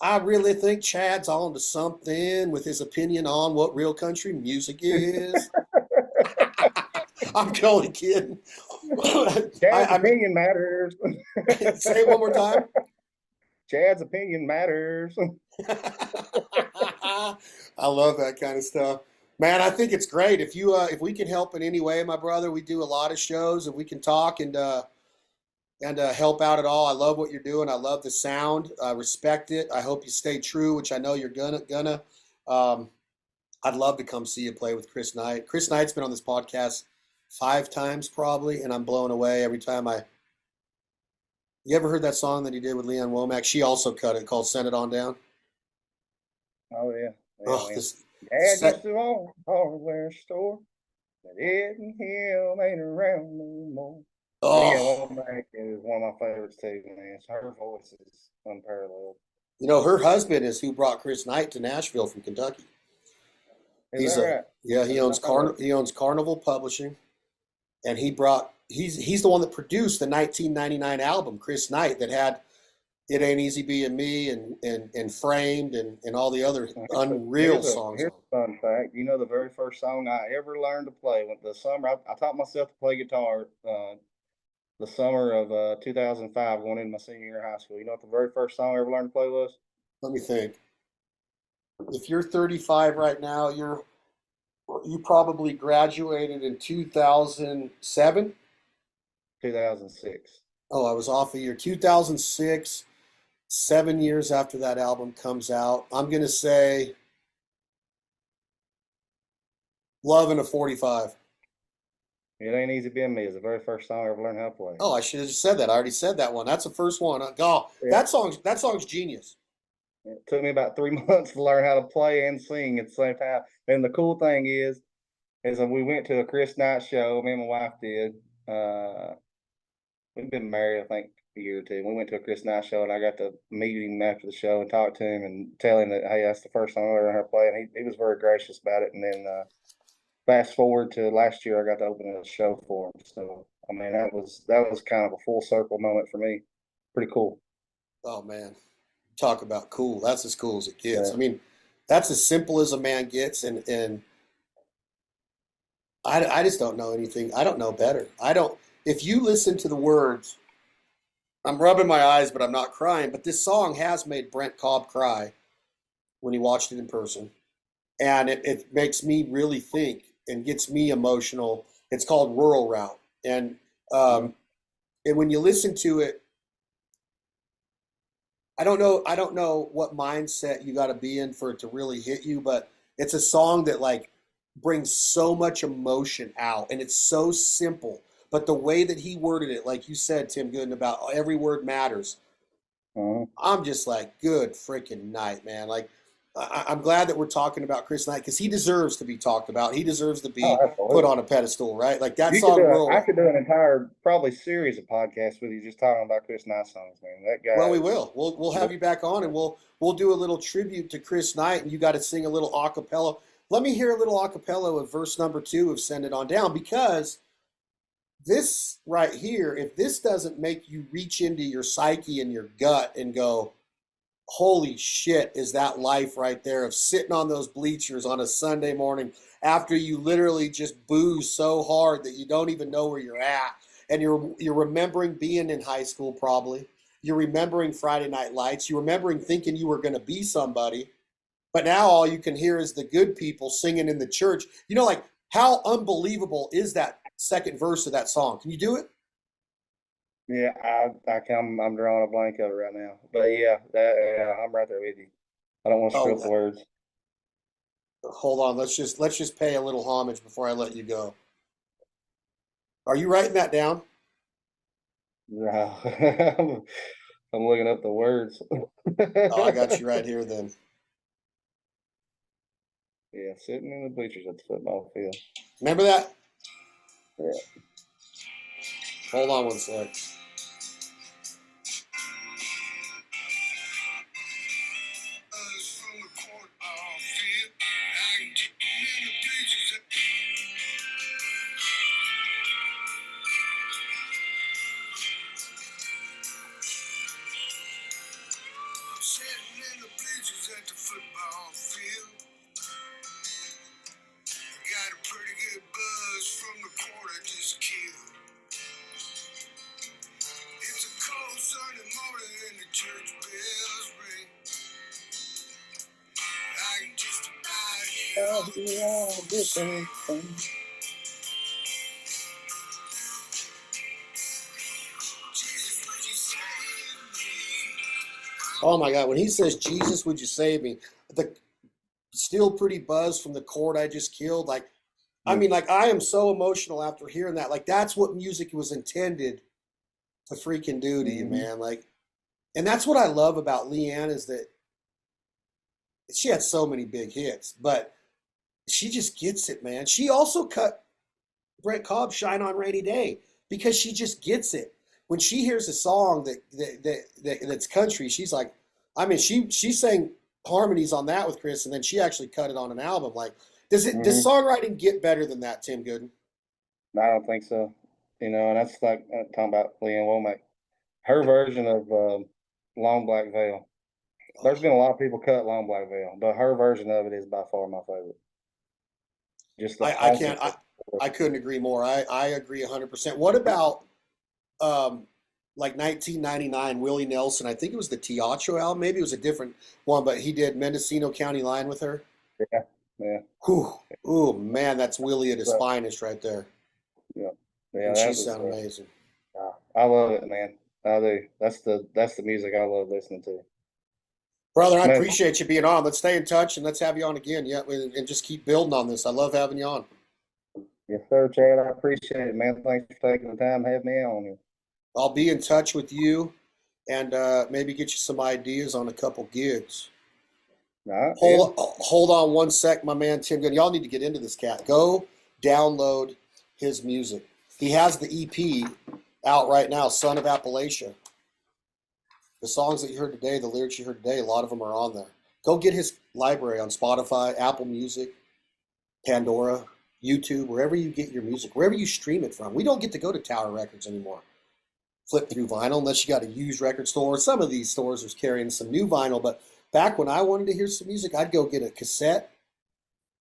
I really think Chad's on to something with his opinion on what real country music is? I'm totally kidding. Chad's I mean, opinion matters. say it one more time. Chad's opinion matters. I love that kind of stuff. Man, I think it's great. If we can help in any way, my brother, we do a lot of shows and we can talk and help out at all. I love what you're doing. I love the sound. I respect it. I hope you stay true, which I know you're gonna. Um, I'd love to come see you play with Chris Knight. Chris Knight's been on this podcast 5 times probably, and I'm blown away every time I. You ever heard that song that he did with Leanne Womack? She also cut it called "Send It On Down." Oh yeah. Oh, Man. this Dad used set. to own a hardware store, but it and him ain't around no more. Leah Oh, Womack is one of my favorites too, man. Her voice is unparalleled. her husband is who brought Chris Knight to Nashville from Kentucky. Is that right? Yeah, I did not know that. He owns Carnival Publishing, and he's the one that produced the 1999 album Chris Knight that had "It Ain't Easy Being Me" and "Framed" and all the other unreal songs Here's on a fun fact. You know, the very first song I ever learned to play went the summer. I taught myself to play guitar the summer of 2005, going into my senior year of high school. You know what the very first song I ever learned to play was? Let me think. If you're 35 right now, you probably graduated in 2007. 2006. Oh, I was off a year. 2006, 7 years after that album comes out. I'm gonna say "Love in a 45." It Ain't Easy Being Me is the very first song I ever learned how to play. Oh, I should have just said that. I already said that one. That's the first one. God, Yeah. that song's genius. It took me about 3 months to learn how to play and sing at the same time. And the cool thing is we went to a Chris Knight show. Me and my wife did. We've been married, I think, a year or two. We went to a Chris Knight show, and I got to meet him after the show and talk to him and tell him that, hey, that's the first time I learned how to play. And he was very gracious about it. And then fast forward to last year, I got to open a show for him. So I mean, that was kind of a full circle moment for me. Pretty cool. Oh man, talk about cool. That's as cool as it gets. Yeah. I mean, that's as simple as a man gets, and I just don't know anything. I don't know better. I don't. If you listen to the words, I'm rubbing my eyes, but I'm not crying. But this song has made Brent Cobb cry when he watched it in person, and it makes me really think and gets me emotional. It's called "Rural Route," and Mhm. um, and when you listen to it, I don't know what mindset you got to be in for it to really hit you, but it's a song that like brings so much emotion out and it's so simple. But the way that he worded it, like you said, Tim Goodin, about every word matters, Mhm. I'm just like, good freaking night, man. Like, I'm glad that we're talking about Chris Knight because he deserves to be talked about. He deserves to Oh, be put absolutely. on a pedestal, right? Like that You could song, I Rural. could do an entire probably series of podcasts with you just talking about Chris Knight songs, man. That Well, guy we is will. We'll have you back on, and we'll do a little tribute to Chris Knight, and you got to sing a little acapella. Let me hear a little acapella of verse number 2 of "Send It On Down," because this right here, if this doesn't make you reach into your psyche and your gut and go, "Holy shit, is that life right there?" Of sitting on those bleachers on a Sunday morning after you literally just booze so hard that you don't even know where you're at, and you're remembering being in high school probably. You're remembering Friday Night Lights. You're remembering thinking you were going to be somebody, but now all you can hear is the good people singing in the church. Like how unbelievable is that second verse of that song? Can you do it? Yeah, I'm drawing a blank of it right now. But yeah, I'm right there with you. I don't want to screw up Oh, the words. hold on. Let's just pay a little homage before I let you go. Are you writing that down? No. I'm looking up the words. Oh, I got you right here then. Yeah, sitting in the bleachers at the football field. Remember that? Yeah. Hold on one sec. here all different things. Oh my God, when he says, Jesus, would you save me? The still pretty buzzed from the chord I just killed. Like, I mean, like, I am so emotional after hearing that. Like, that's what music was intended to freaking do to you, man. Like, and that's what I love about Leanne is that she had so many big hits, but she just gets it, man. She also cut Brent Cobb's "Shine on Rainy Day" because she just gets it. When she hears a song that's country, she's like, I mean, she sang harmonies on that with Chris, and then she actually cut it on an album. Like, does songwriting get better than that, Tim Goodin? I don't think so. You know, and that's like talking about Leanne Womack. Her version of Long Black Veil. There's been a lot of people cut Long Black Veil, but her version of it is by far my favorite. Just the I can't. I couldn't agree more. I agree 100%. What about like 1999 Willie Nelson? I think it was the Teatro album. Maybe it was a different one, but he did Mendocino County Line with her. Yeah, yeah. Whew. Oh man, that's Willie at his finest right there. Yeah, yeah. And she sounded amazing. I love it, man. I do. That's the music I love listening to. Brother, I appreciate you being on. Let's stay in touch and let's have you on again. Yeah, and just keep building on this. I love having you on. Yes, sir, Chad. I appreciate it, man. Thanks for taking the time to have me on here. I'll be in touch with you and maybe get you some ideas on a couple gigs. Right, hold on one sec, my man Tim Goodin. Y'all need to get into this cat. Go download his music. He has the EP out right now, Son of Appalachia. The songs that you heard today, the lyrics you heard today, a lot of them are on there. Go get his library on Spotify, Apple Music, Pandora, YouTube, wherever you get your music, wherever you stream it from. We don't get to go to Tower Records anymore. Flip through vinyl unless you got a used record store. Some of these stores are carrying some new vinyl, but back when I wanted to hear some music, I'd go get a cassette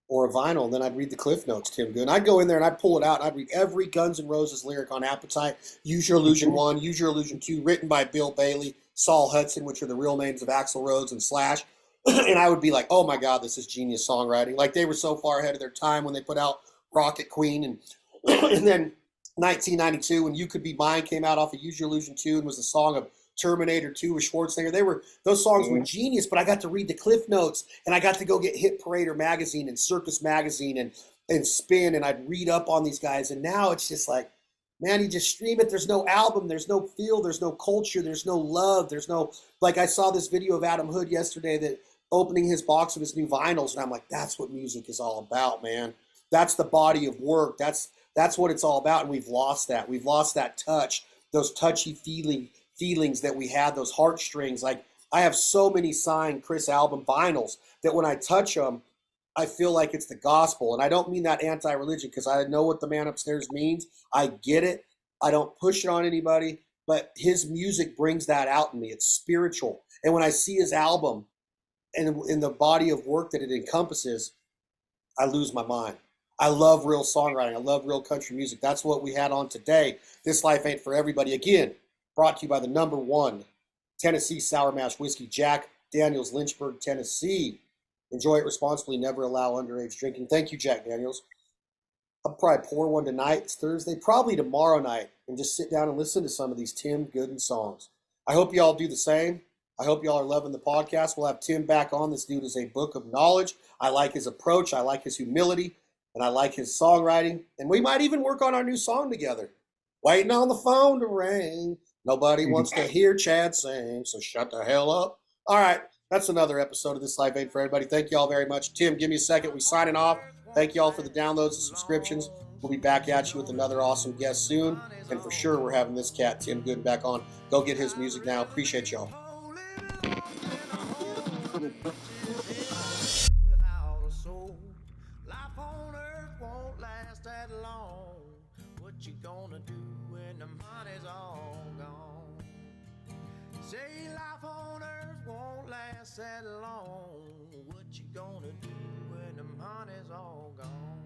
or a vinyl, and then I'd read the Cliff Notes, Tim Goodin. I'd go in there and I'd pull it out, and I'd read every Guns N' Roses lyric on Appetite, Use Your Illusion 1, Use Your Illusion 2, written by Bill Bailey, Saul Hudson, which are the real names of Axl Rose and Slash. And I would be like, oh my God, this is genius songwriting. Like, they were so far ahead of their time when they put out Rocket Queen. And then 1992, when You Could Be Mine came out off of Use Your Illusion 2 and was the song of Terminator 2 with Schwarzenegger. Those songs were genius, but I got to read the Cliff Notes, and I got to go get Hit Parader magazine and Circus magazine and Spin, and I'd read up on these guys. And now it's just like, man, you just stream it. There's no album, there's no feel, there's no culture, there's no love, there's no, like, I saw this video of Adam Hood yesterday that opening his box of his new vinyls, and I'm like, that's what music is all about, man. That's the body of work. That's what it's all about, and we've lost that. We've lost that touch, those touchy feelings that we had, those heartstrings. Like, I have so many signed Chris album vinyls that when I touch them, I feel like it's the gospel. And I don't mean that anti-religion, because I know what the man upstairs means. I get it. I don't push it on anybody, but his music brings that out in me. It's spiritual. And when I see his album and in the body of work that it encompasses, I lose my mind. I love real songwriting. I love real country music. That's what we had on today. This Life Ain't For Everybody. Again, brought to you by the #1 Tennessee Sour Mash Whiskey, Jack Daniels, Lynchburg, Tennessee. Enjoy it responsibly. Never allow underage drinking. Thank you, Jack Daniels. I'll probably pour one tonight. It's Thursday, probably tomorrow night, and just sit down and listen to some of these Tim Goodin songs. I hope y'all do the same. I hope y'all are loving the podcast. We'll have Tim back on. This dude is a book of knowledge. I like his approach. I like his humility, and I like his songwriting. And we might even work on our new song together. Waiting on the phone to ring. Nobody wants to hear Chad sing, so shut the hell up. All right, that's another episode of This Life Ain't For Everybody. Thank you all very much. Tim, give me a second. We signing off. Thank you all for the downloads and subscriptions. We'll be back at you with another awesome guest soon. And for sure, we're having this cat, Tim Goodin, back on. Go get his music now. Appreciate y'all. Without a soul, life on earth won't last that long. What you gonna do when the money's all gone? Say life on earth won't last that long. What you gonna do when the money's all gone?